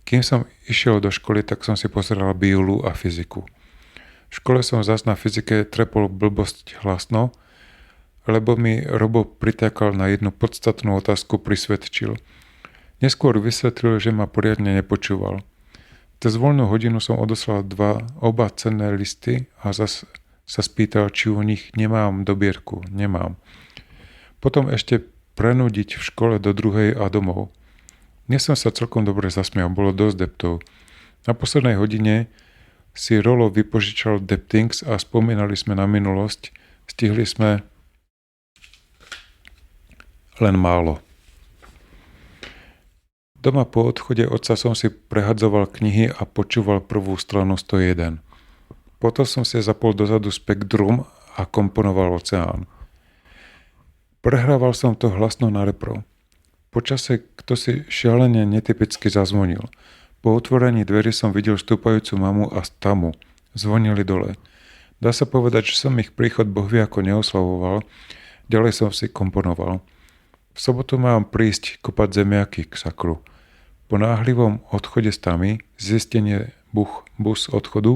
Kým som išiel do školy, tak som si pozeral biolu a fyziku. V škole som zas na fyzike trepol blbosť hlasno, lebo mi Robo pritákal na jednu podstatnú otázku prisvedčil. Neskôr vysvetlil, že ma poriadne nepočúval. Cez voľnú hodinu som odoslal oba cenné listy a zas sa spýtal, či u nich nemám dobierku. Nemám. Potom ešte prenúdiť v škole do 2 a domov. Dnes som sa celkom dobre zasmial, bolo dosť deptov. Na poslednej hodine si Rolo vypožičal Deptings a spomínali sme na minulosť. Stihli sme len málo. Doma po odchode otca som si prehadzoval knihy a počúval prvú stranu 101. Potom som si zapol dozadu Spektrum a komponoval Oceán. Prehrával som to hlasno na repro. Počase kto si šialene netypicky zazvonil. Po otvorení dverí som videl vstúpajúcu mamu a Tamu. Zvonili dole. Dá sa povedať, že som ich príchod bohvie ako neoslavoval, ďalej som si komponoval. V sobotu mám prísť kopať zemiaky k sakru. Po náhlivom odchode s Tami, zistenie bus odchodu,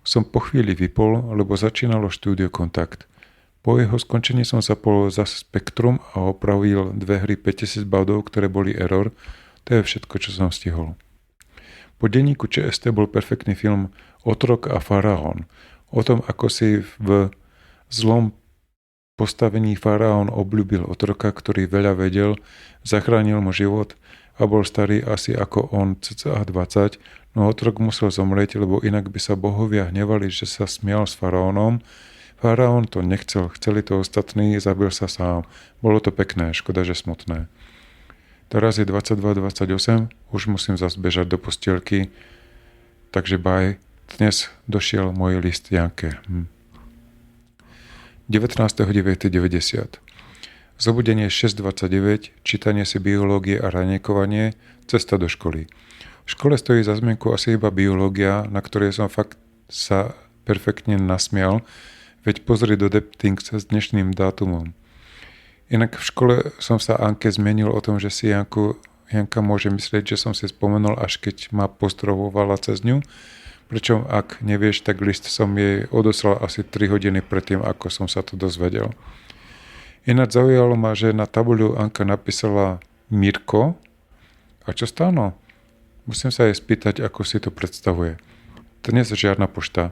som po chvíli vypol, lebo začínalo štúdio Kontakt. Po jeho skončení som zapol za Spektrum a opravil 2 hry 5000 bodov, ktoré boli error. To je všetko, čo som stihol. Po denníku ČST bol perfektný film Otrok a faraón. O tom, ako si v zlom postavení faraón obľúbil otroka, ktorý veľa vedel, zachránil mu život a bol starý asi ako on, cca 20, no otrok musel zomrieť, lebo inak by sa bohovia hnevali, že sa smial s faraónom. Faraón to nechcel, chceli to ostatní, zabil sa sám. Bolo to pekné, škoda, že smutné. Teraz je 22:28, už musím zase bežať do postielky, takže bye. Dnes došiel môj list Janke. 19.9.90. Zobudenie 6.29, čítanie si biológie a raňajkovanie, cesta do školy. V škole stojí za zmienku asi iba biológia, na ktorej som fakt sa perfektne nasmial, veď pozri do Deptings s dnešným dátumom. Inak v škole som sa Anke zmienil o tom, že si Janka môže myslieť, že som si spomenul, až keď ma pozdravovala cez ňu, pričom ak nevieš, tak list som jej odoslal asi 3 hodiny predtým, ako som sa to dozvedel. Ináč zaujalo ma, že na tabuľu Anka napísala Mirko. A čo stáno? Musím sa jej spýtať, ako si to predstavuje. Dnes žiadna pošta.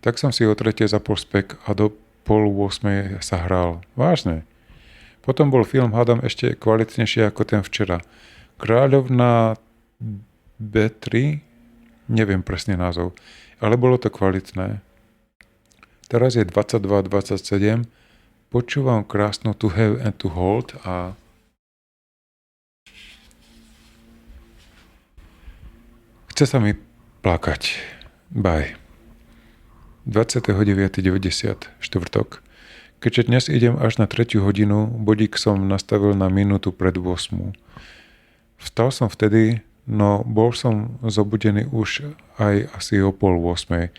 Tak som si o 3 zapol spek a do 7:30 sa hral. Vážne. Potom bol film, hádam, ešte kvalitnejší ako ten včera. Kráľovná B3, neviem presne názov, ale bolo to kvalitné. Teraz je 22:27, počúvam krásnu To Have and to Hold a chce sa mi plakať. Bye. 29.90. štvrtok. Keďže dnes idem až na 3. hodinu, bodík som nastavil na minútu pred 8. Vstal som vtedy, no bol som zobudený už aj asi o 7:30.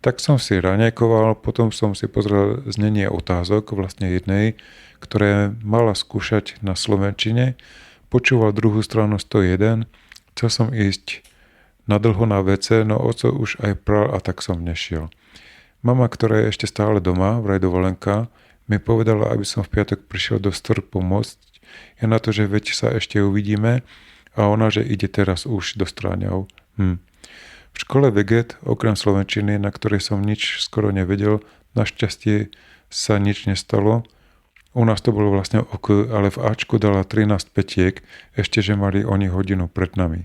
Tak som si raňajkoval, potom som si pozrel znenie otázok, vlastne jednej, ktoré mala skúšať na slovenčine, počúval druhú stranu 101, chcel som ísť nadlho na WC, no oco už aj pral a tak som nešiel. Mama, ktorá je ešte stále doma, vraj dovolenka, mi povedala, aby som v piatok prišiel do Str pomôcť. Ja na to, že veď sa ešte uvidíme a ona, že ide teraz už do Stráňov. V škole Veget, okrem slovenčiny, na ktorej som nič skoro nevedel, našťastie sa nič nestalo. U nás to bolo vlastne OK, ale v Ačku dala 13 petiek, ešte že mali oni hodinu pred nami.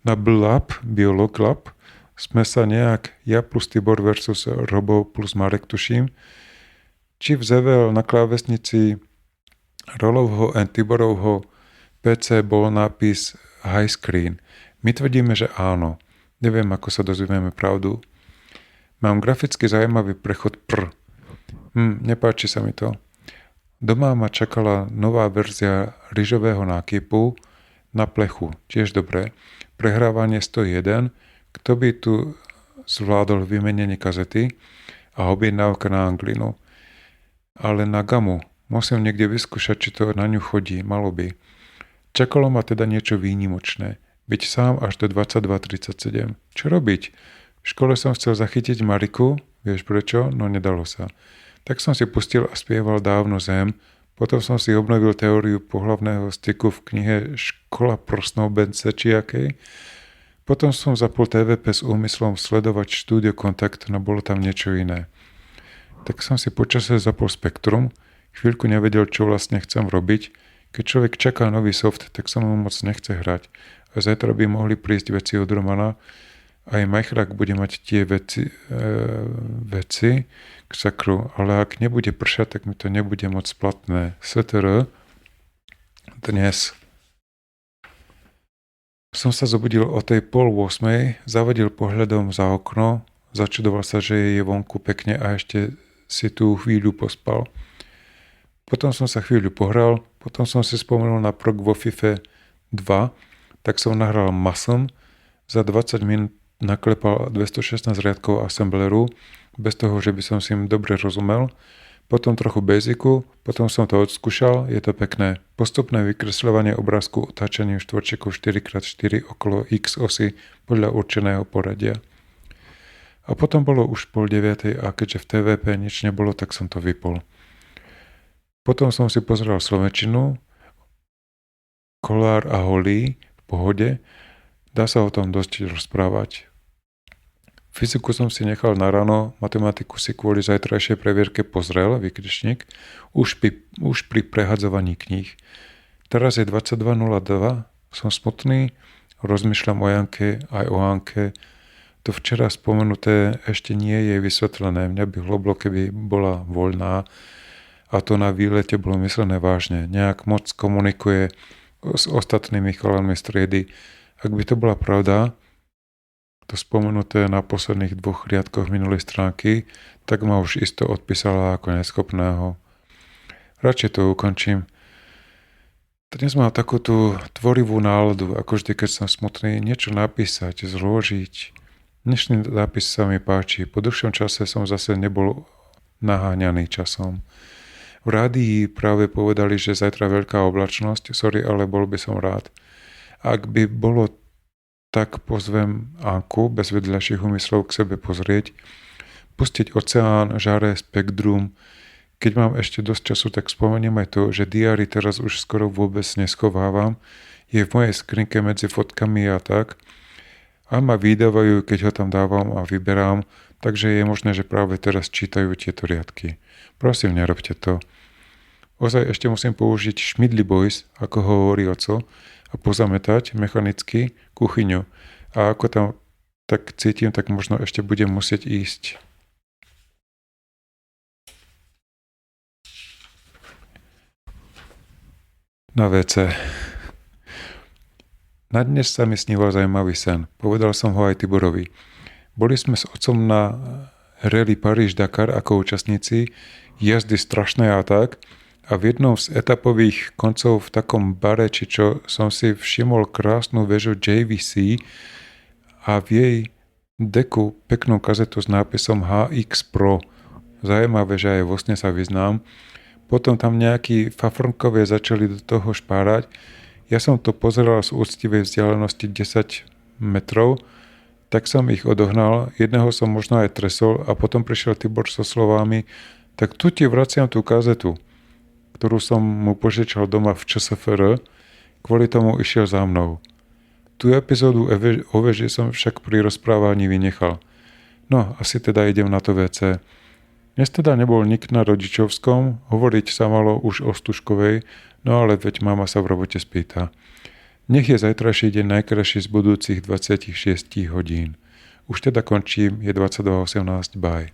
Na BLAB, Biolog Lab, sme sa nejak, ja plus Tibor versus Robo plus Marek tuším, či v ZVL na klávesnici Rolovho and Tiborovho PC bol nápis High Screen. My tvrdíme, že áno. Neviem, ako sa dozvieme pravdu. Mám graficky zaujímavý prechod nepáči sa mi to. Doma ma čakala nová verzia ryžového nákypu na plechu. Tiež dobré. Prehrávanie 101. Kto by tu zvládol vymenenie kazety a objednávka na anglinu. Ale na gamu. Musím niekde vyskúšať, či to na ňu chodí. Malo by. Čakalo ma teda niečo výnimočné. Byť sám až do 22:37. Čo robiť? V škole som chcel zachytiť Mariku. Vieš prečo? No nedalo sa. Tak som si pustil a spieval Dávno zem. Potom som si obnovil teóriu pohlavného styku v knihe Škola pro snoubence či akej. Potom som zapol TVP s úmyslom sledovať štúdio Kontakt, no bolo tam niečo iné. Tak som si počasie zapol Spektrum, chvíľku nevedel, čo vlastne chcem robiť. Keď človek čaká nový soft, tak sa mu moc nechce hrať. A zajtra by mohli prísť veci od Romana. Aj Majchrák bude mať tie veci k sakru, ale ak nebude pršať, tak mi to nebude moc platné. STR dnes. Som sa zobudil o tej 7:30, zavadil pohľadom za okno, začudoval sa, že je vonku pekne a ešte si tú chvíľu pospal. Potom som sa chvíľu pohral, potom som si spomenul na prog vo FIFA 2, tak som nahral Muscle, za 20 minút naklepal 216 riadkov assembleru, bez toho, že by som si im dobre rozumel. Potom trochu basicu, potom som to odskúšal, je to pekné. Postupné vykresľovanie obrázku otáčaním štvorčekov 4x4 okolo X osy podľa určeného poradia. A potom bolo už 8:30 a keďže v TVP nič nebolo, tak som to vypol. Potom som si pozeral slovenčinu, Kolár a Holý v pohode, dá sa o tom dosť rozprávať. Fyziku som si nechal na ráno, matematiku si kvôli zajtrajšej previerke pozrel, vykričník, už pri prehadzovaní kníh. Teraz je 22:02, som smutný, rozmýšľam o Janke aj o Anke. To včera spomenuté ešte nie je vysvetlené, mňa by hloblo, keby bola voľná a to na výlete bolo myslené vážne. Nejak moc komunikuje s ostatnými chalami z triedy. Ak by to bola pravda, to spomenuté na posledných 2 riadkoch minulej stránky, tak ma už isto odpísala ako neschopného. Radšej to ukončím. Dnes mám takú tú tvorivú náladu, ako vždy, keď som smutný, niečo napísať, zložiť. Dnešný zápis sa mi páči. Po dlhšom čase som zase nebol naháňaný časom. V rádii práve povedali, že zajtra veľká oblačnosť, sorry, ale bol by som rád. Ak by bolo tak pozvem Anku bez vedľajších úmyslov k sebe pozrieť, pustiť oceán, žare, spektrum. Keď mám ešte dosť času, tak spomeniem aj to, že diári teraz už skoro vôbec neschovávam. Je v mojej skrinke medzi fotkami a tak. A ma vydávajú, keď ho tam dávam a vyberám, takže je možné, že práve teraz čítajú tieto riadky. Prosím, nerobte to. Ozaj ešte musím použiť Schmidli Boys, ako hovorí oco, a pozametať mechanicky kuchyňu. A ako tam tak cítim, tak možno ešte budem musieť ísť. Na WC. Na dnes sa mi sníval zaujímavý sen. Povedal som ho aj Tiborovi. Boli sme s otcom na rally Paríž-Dakar ako účastníci, jazdy strašné a tak, a v jednom z etapových koncov v takom bare, či čo, som si všimol krásnu väžu JVC a v jej deku peknú kazetu s nápisom HX Pro. Zaujímavé, že aj vo sne sa vyznám. Potom tam nejakí fafrnkovia začali do toho špárať. Ja som to pozeral z úctivej vzdialenosti 10 metrov, tak som ich odohnal, jedného som možno aj tresol a potom prišiel Tibor so slovami: tak tu ti vraciam tú kazetu, ktorú som mu požičal doma v ČSFR, kvôli tomu išiel za mnou. Tú epizódu o veži som však pri rozprávaní vynechal. No, asi teda idem na to WC. Dnes teda nebol nik na rodičovskom, hovoriť sa malo už o Stužkovej, no ale veď mama sa v robote spýta. Nech je zajtrajší deň najkrajší z budúcich 26 hodín. Už teda končím, je 22.18, bye.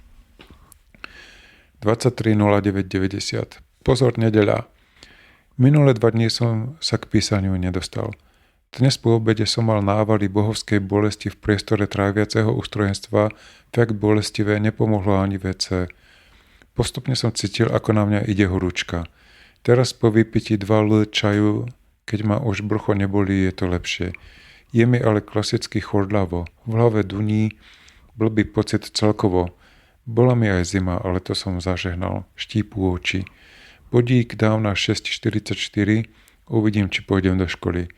23.09.90. Pozor, nedeľa. Minulé 2 dní som sa k písaniu nedostal. Dnes po obede som mal návaly bohovskej bolesti v priestore tráviaceho ústrojenstva, fakt bolestivé, nepomohlo ani WC. Postupne som cítil, ako na mňa ide horúčka. Teraz po vypití 2 L čaju, keď ma už brucho nebolí, je to lepšie. Je mi ale klasicky chordlavo. V hlave duní, blbý pocit celkovo. Bola mi aj zima, ale to som zažehnal. Štípu oči. Bodík dám na 6.44, uvidím, či pôjdem do školy.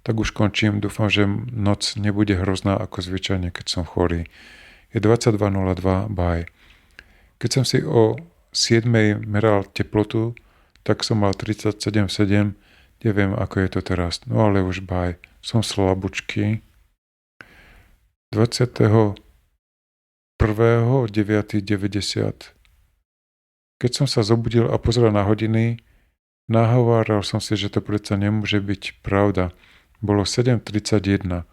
Tak už končím, dúfam, že noc nebude hrozná ako zvyčajne, keď som chorý. Je 22.02, bye. Keď som si o 7 meral teplotu, tak som mal 37,7. Neviem, ako je to teraz, no ale už bye. Som slabúčky. 21.9.90. Keď som sa zobudil a pozrel na hodiny, nahováral som si, že to predsa nemôže byť pravda. Bolo 7.31.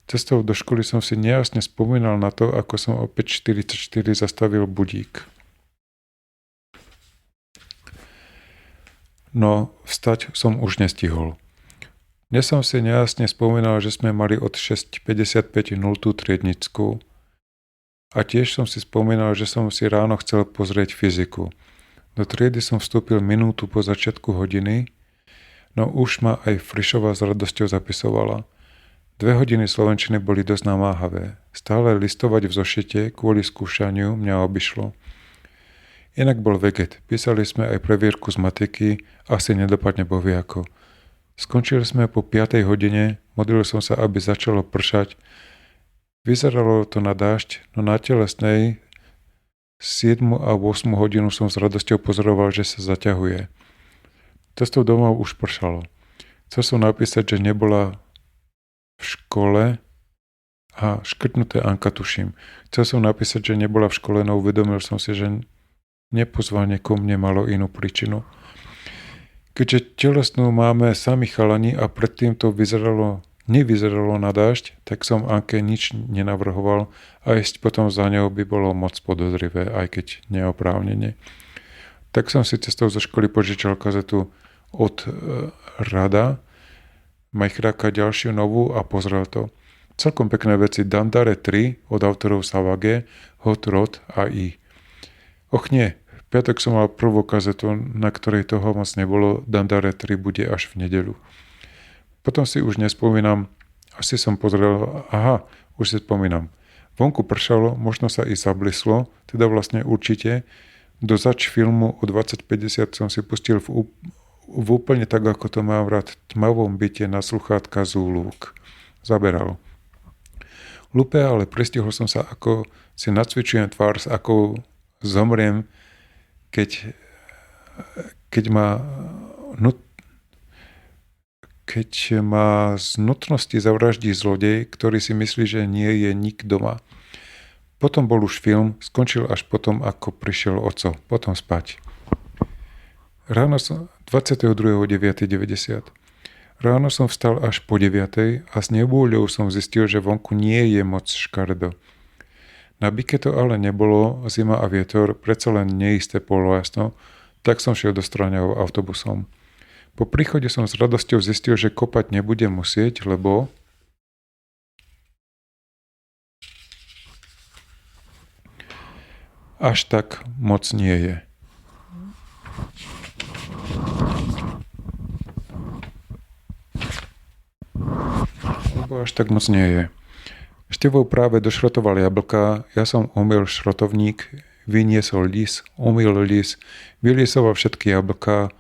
Cestou do školy som si nejasne spomínal na to, ako som o 5.44 zastavil budík. No, vstať som už nestihol. Dnes som si nejasne spomínal, že sme mali od 6.55 0. triednickú. A tiež som si spomínal, že som si ráno chcel pozrieť fyziku. Do triedy som vstúpil minútu po začiatku hodiny, no už ma aj Frišová s radosťou zapisovala. 2 hodiny slovenčiny boli dosť namáhavé. Stále listovať v zošite kvôli skúšaniu mňa obišlo. Inak bol veget. Písali sme aj previerku z matiky, asi nedopadne bohviako. Skončili sme po 5. hodine, modlil som sa, aby začalo pršať. Vyzeralo to na dážď, no na telesnej 7. a 8. hodinu som s radosťou pozoroval, že sa zaťahuje. Cestou domov už pršalo. Chcel som napísať, že nebola v škole a škrtnuté Anka tuším. Chcel som napísať, že nebola v škole, no uvedomil som si, že nepozvanie ku mne malo inú príčinu. Keďže telesnú máme sami chalani a predtým to nevyzeralo na dážď, tak som Anke nič nenavrhoval a ísť potom za ňou by bolo moc podozrivé, aj keď neoprávnene. Tak som si cestou zo školy požičal kazetu od Rada, Majchráka ďalšiu novú a pozrel to. Celkom pekné veci Dandare 3 od autorov Savage, Hot Rod a I. Och nie, v piatok som mal prvú kazetu, na ktorej toho moc nebolo, Dandare 3 bude až v nedeľu. Potom si už nespomínam, asi som pozrel, už si spomínam. Vonku pršalo, možno sa i zablislo, teda vlastne určite. Do zač filmu o 2050 som si pustil v úplne tak, ako to mám rád, tmavom byte na sluchátka Zulúk. Zaberal. Lupe, ale prestihol som sa, ako si nacvičujem tvár, s akou zomriem, keď ma z nutnosti zavraždí zlodej, ktorý si myslí, že nie je nik doma. Potom bol už film, skončil až potom, ako prišiel oco, potom spať. Ráno som 22.9.90. Ráno som vstal až po 9. a s nebúľou som zistil, že vonku nie je moc škaredo. Na bike to ale nebolo, zima a vietor, predsa len neisté polojasno, tak som šiel do Straňov autobusom. Po príchode som s radosťou zistil, že kopať nebudem musieť, lebo Až tak moc nie je. Lebo až tak moc nie je. Števou práve došrotoval jablka, ja som umyl šrotovník, vyniesol lis, umyl lis, vylisoval všetky jablka,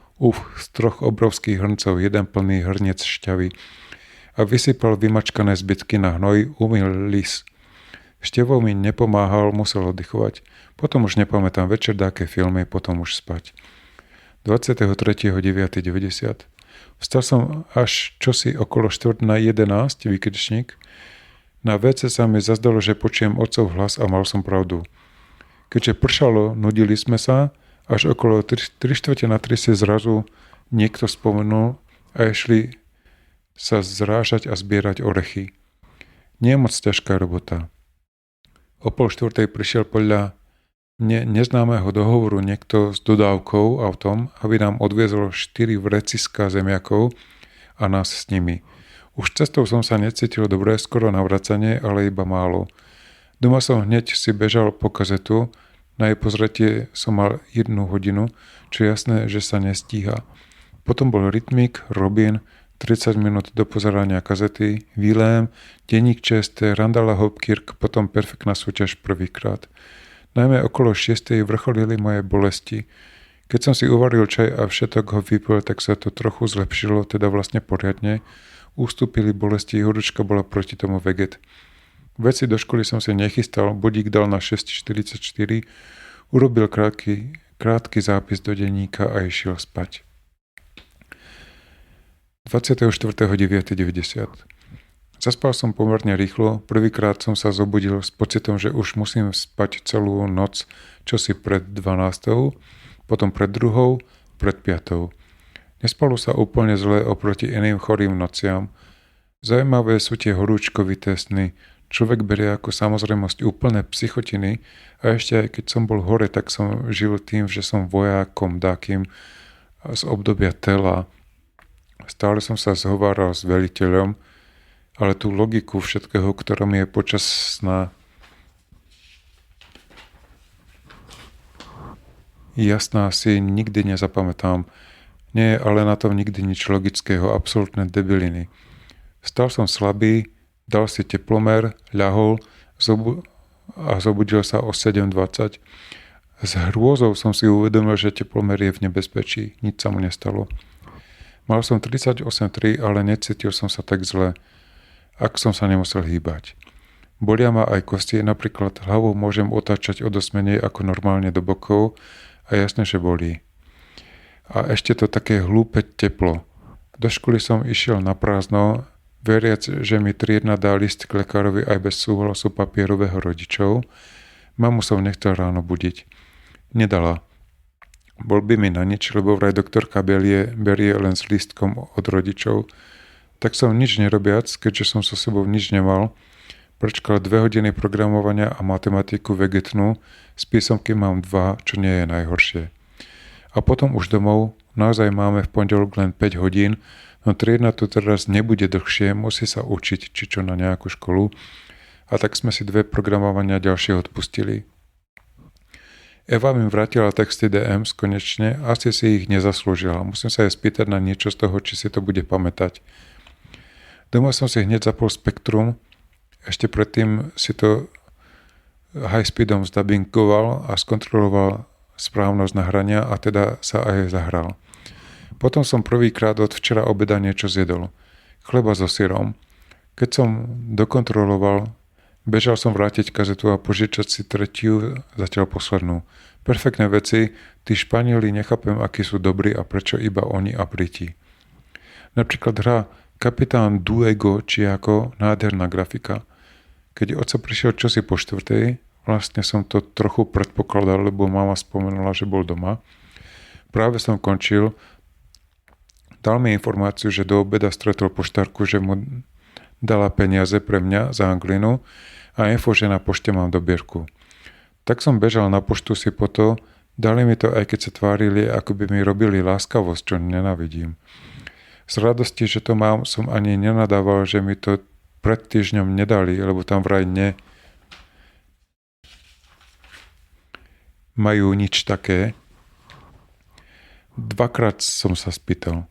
z 3 obrovských hrncov jeden plný hrniec šťavy a vysypal vymačkané zbytky na hnoj, umyl lis. Števou mi nepomáhal, musel oddychovať. Potom už nepamätám večer dáke filmy, potom už spať. 23.9.90. Vstal som až čosi okolo 10:45, výkričník. Na WC sa mi zazdalo, že počujem otcov hlas a mal som pravdu. Keďže pršalo, nudili sme sa, až okolo 3:45 si zrazu niekto spomenul a išli sa zrážať a zbierať orechy. Nie je moc ťažká robota. O 3:30 prišiel podľa mne neznámeho dohovoru niekto s dodávkou autom, aby nám odviezol 4 vreciska zemiakov a nás s nimi. Už cestou som sa necítil dobre, skoro na vracanie, ale iba málo. Doma som hneď si bežal po kazetu, na jej pozretie som mal 1 hodinu, čo je jasné, že sa nestíha. Potom bol rytmik, Robin, 30 minút do pozerania kazety, Vilém, denník ČST, Randala Hopkirk, potom perfektná súťaž prvýkrát. Najmä okolo 6. vrcholili moje bolesti. Keď som si uvaril čaj a všetok ho vypil, tak sa to trochu zlepšilo, teda vlastne poriadne. Ústupili bolesti, horúčka bola proti tomu veget. Veci do školy som si nechystal, bodík dal na 6:44, urobil krátky zápis do denníka a išiel spať. 24.9.90. Zaspal som pomerne rýchlo, prvýkrát som sa zobudil s pocitom, že už musím spať celú noc, čosi pred 12, potom pred 2, pred 5. Nespalo sa úplne zle oproti iným chorým nociam. Zajímavé sú tie horúčkovité sny. Človek berie ako samozrejmosť úplné psychotiny a ešte aj keď som bol hore, tak som žil tým, že som vojákom dákým z obdobia tela. Stále som sa zhováral s veliteľom, ale tú logiku všetkého, ktorá mi je počas sna jasná, si nikdy nezapamätám. Nie je ale na tom nikdy nič logického, absolútne debiliny. Stal som slabý, dal si teplomer, ľahol a zobudil sa o 7:20. S hrôzou som si uvedomil, že teplomer je v nebezpečí. Nič sa mu nestalo. Mal som 38,3, ale necítil som sa tak zle, ak som sa nemusel hýbať. Bolia ma aj kosti, napríklad hlavou môžem otáčať o dosť menej ako normálne do bokov a jasne, že bolí. A ešte to také hlúpe teplo. Do školy som išiel na prázdno, veriac, že mi triedna dá list k lekárovi aj bez súhlasu papierového rodičov. Mamu som nechcel ráno budiť. Nedala. Bol by mi na nič, lebo vraj doktorka berie len s lístkom od rodičov. Tak som nič nerobiac, keďže som so sebou nič nemal, prečkal 2 hodiny programovania a matematiku vegetnú, z písomky mám 2, čo nie je najhoršie. A potom už domov, naozaj máme v pondelok len 5 hodín, no triedna tu teraz nebude dlhšie, musí sa učiť, či čo na nejakú školu, a tak sme si 2 programovania ďalšie odpustili. Eva mi vrátila texty DMs konečne, asi si ich nezaslúžila, musím sa jej spýtať na niečo z toho, či si to bude pamätať. Doma som si hneď zapol Spektrum, ešte predtým si to high speedom zdabingoval a skontroloval správnosť nahrania a teda sa aj zahral. Potom som prvýkrát od včera obeda niečo zjedol. Chleba so syrom. Keď som dokontroloval, bežal som vrátiť kazetu a požičať si 3, zatiaľ poslednú. Perfektné veci, tí Španieli nechápem, akí sú dobrí a prečo iba oni a Briti. Napríklad hra Kapitán Duego či ako nádherná grafika. Keď oco prišiel čosi po 4, vlastne som to trochu predpokladal, lebo mama spomenula, že bol doma. Práve som končil, dal mi informáciu, že do obeda stretol poštárku, že mu dala peniaze pre mňa za anglinu a info, že na pošte mám dobierku. Tak som bežal na poštu si po to, dali mi to, aj keď sa tvárili, ako by mi robili láskavosť, čo nenávidím. Z radosti, že to mám, som ani nenadával, že mi to pred týždňom nedali, lebo tam vraj majú nič také. Dvakrát som sa spýtal.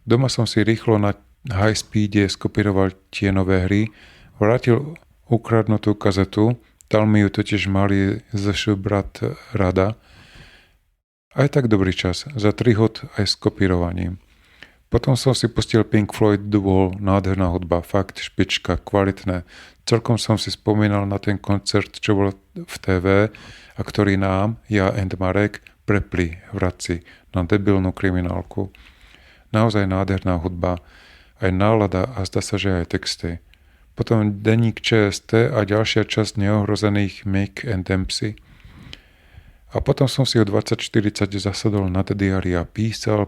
Doma som si rýchlo na high speede skopíroval tie nové hry, vrátil ukradnutú kazetu, dal mi ju totiž malý brat Rada. Aj tak dobrý čas, za 3 hod aj s kopírovaním. Potom som si pustil Pink Floyd The Wall, nádherná hudba, fakt špička, kvalitné. Celkom som si spomínal na ten koncert, čo bol v TV a ktorý nám, ja and Marek, prepli v Hradci na debilnú kriminálku. Naozaj nádherná hudba, aj nálada a zdá sa, že aj texty. Potom denník ČST a ďalšia časť neohrozených Mick and Dempsey. A potom som si o 20:40 zasadol na diári a písal,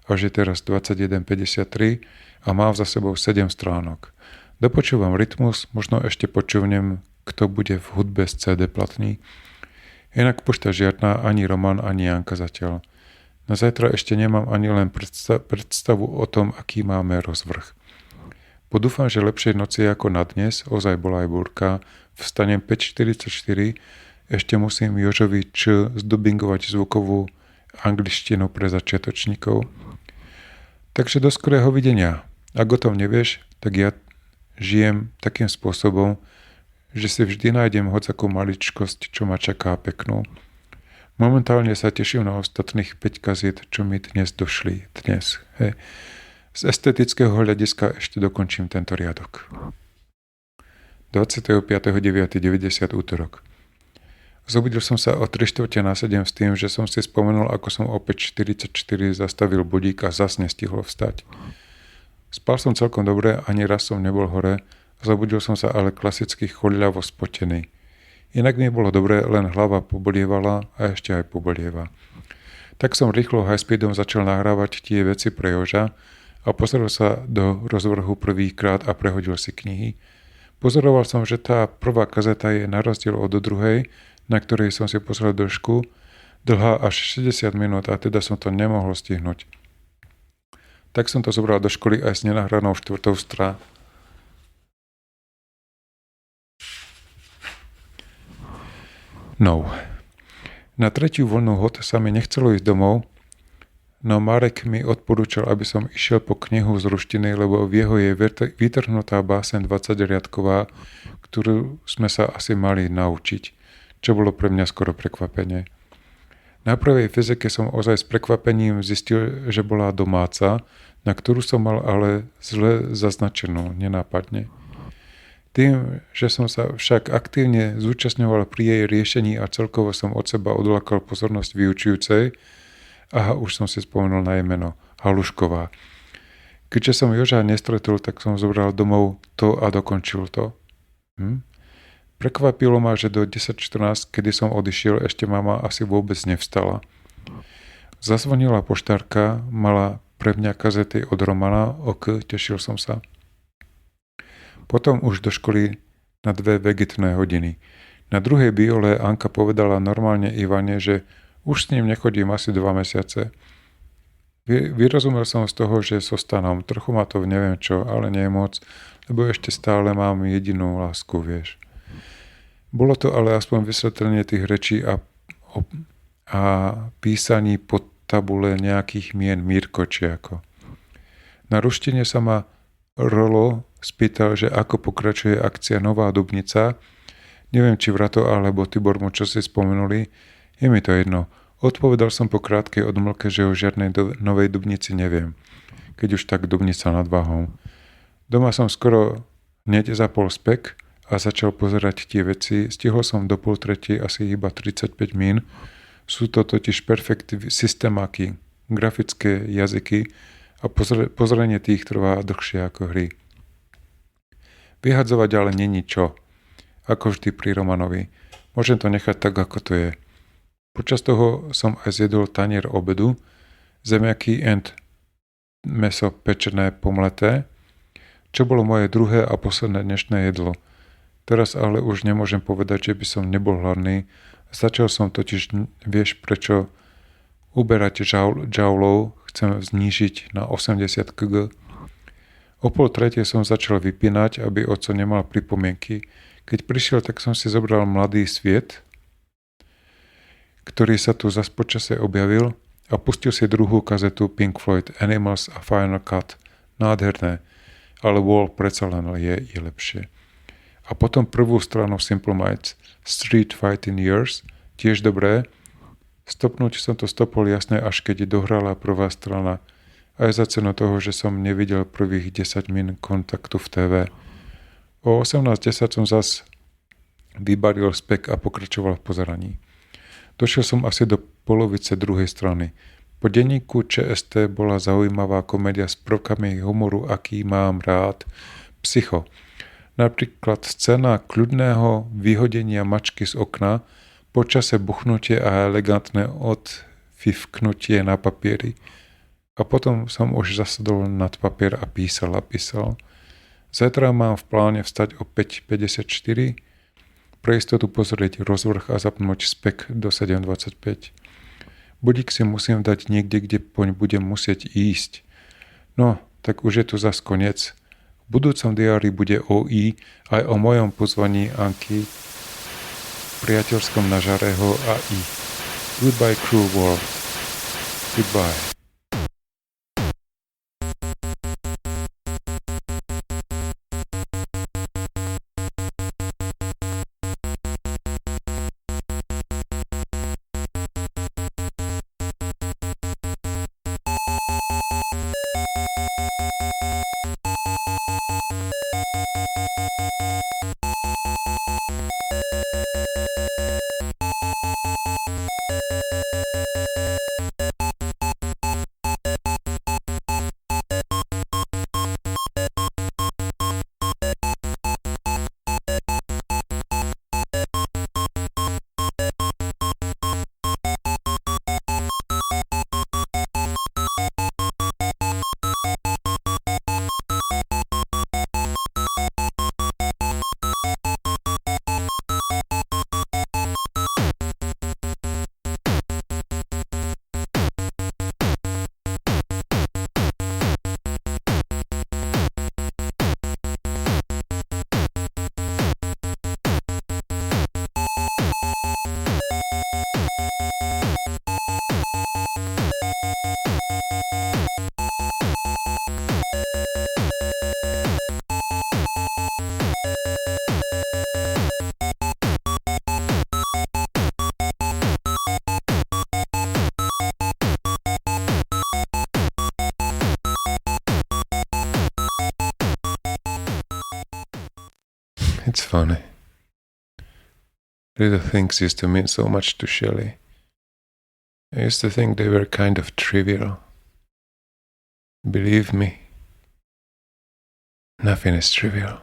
až je teraz 21:53 a mám za sebou 7 stránok. Dopočúvam rytmus, možno ešte počúvnem, kto bude v hudbe z CD platný. Inak pošta žiadna, ani Roman, ani Janka zatiaľ. Na zajtra ešte nemám ani len predstavu o tom, aký máme rozvrh. Podúfam, že lepšej noci ako na dnes, ozaj bola aj búrka, vstanem 5:44, ešte musím Jožovi zdubingovať zvukovú angličtinu pre začiatočníkov. Takže do skorého videnia. Ak o tom nevieš, tak ja žijem takým spôsobom, že si vždy nájdem hocakú maličkosť, čo ma čaká peknú. Momentálne sa teším na ostatných 5 kaziet, čo mi dnes došli. Hej. Z estetického hľadiska ešte dokončím tento riadok. 25.9.90 útorok. Zobudil som sa o 3:45 s tým, že som si spomenul, ako som o 5:44 zastavil budík a zas nestihol vstať. Spal som celkom dobre, ani raz som nebol hore, zobudil som sa ale klasicky choľľavo spotený. Inak mi bolo dobre, len hlava pobolievala a ešte aj pobolieva. Tak som rýchlo highspeedom začal nahrávať tie veci pre Joža a pozrel sa do rozvrhu prvýkrát a prehodil si knihy. Pozoroval som, že tá prvá kazeta je na rozdiel od druhej, na ktorej som si pozrel dĺžku, dlhá až 60 minút a teda som to nemohol stihnúť. Tak som to zobral do školy aj s nenahranou 4. stránou. Na 3. voľnú hod sa mi nechcelo ísť domov, no Marek mi odporúčal, aby som išiel po knihu z ruštiny, lebo v jeho je vytrhnutá báseň 20-riadková, ktorú sme sa asi mali naučiť, čo bolo pre mňa skoro prekvapenie. Na prvej fyzike som ozaj s prekvapením zistil, že bola domáca, na ktorú som mal ale zle zaznačenú, nenápadne. Tým, že som sa však aktívne zúčastňoval pri jej riešení a celkovo som od seba odlákal pozornosť vyučujúcej, už som si spomenul na jej meno, Halušková. Keďže som Joža nestretol, tak som zobral domov to a dokončil to. Prekvapilo ma, že do 10:14, kedy som odišiel, ešte mama asi vôbec nevstala. Zazvonila poštárka, mala pre mňa kazety od Romana, tešil som sa. Potom už do školy na 2 vegetné hodiny. Na druhej biole Anka povedala normálne Ivane, že už s ním nechodím asi 2 mesiace. Vyrozumel som z toho, že so stanom. Trochu ma to neviem čo, ale nie moc, lebo ešte stále mám jedinú lásku, vieš. Bolo to ale aspoň vysvetlenie tých rečí a písaní pod tabule nejakých mien Mírko či ako. Na ruštine sa ma Rolo spýtal, že ako pokračuje akcia Nová Dubnica. Neviem, či Vrato alebo Tibor mu čo si spomenuli. Je mi to jedno. Odpovedal som po krátkej odmlke, že o žiadnej Novej Dubnici neviem. Keď už tak Dubnica nad Váhom. Doma som skoro hneď zapol spek a začal pozerať tie veci. Stihol som do 2:30 asi iba 35 mín. Sú to totiž perfekty systémáky, grafické jazyky a pozrenie tých trvá dlhšie ako hry. Vyhadzovať ale není čo. Ako vždy pri Romanovi. Môžem to nechať tak, ako to je. Počas toho som aj zjedol tanier obedu, zemiaky and mäso pečené pomleté, čo bolo moje druhé a posledné dnešné jedlo. Teraz ale už nemôžem povedať, že by som nebol hladný. Začal som totiž, vieš prečo, uberať džaulov, chcem znížiť na 80 kg. O 2:30 som začal vypínať, aby oco nemal pripomienky. Keď prišiel, tak som si zobral Mladý sviet ktorý sa tu zas počase objavil a pustil si druhú kazetu Pink Floyd Animals a Final Cut. Nádherné, ale Wall predsa len je lepšie. A potom prvú stranu Simple Minds Street Fighting Years, tiež dobré. Stopnúť som to stopol jasné, až keď dohrala prvá strana. Aj za cenu toho, že som nevidel prvých 10 min kontaktu v TV. O 18:10 som zas vybaril spek a pokračoval v pozeraní. Došiel som asi do polovice druhej strany. Po denníku ČST bola zaujímavá komédia s prvkami humoru, aký mám rád. Psycho. Napríklad scéna kľudného vyhodenia mačky z okna, počase buchnutie a elegantné odfifknutie na papieri. A potom som už zasadol nad papier a písal. Zajtra mám v pláne vstať o 5:54, pre istotu pozrieť rozvrh a zapnúť spek do 7:25. Budík si musím dať niekde, kde poň budem musieť ísť. No, tak už je tu zas koniec. V budúcom diári bude o I aj o mojom pozvaní Anky priateľskom na Žarého a I. Goodbye, cruel world. Goodbye. It's funny. Little things used to mean so much to Shelley. I used to think they were kind of trivial. Believe me, nothing is trivial.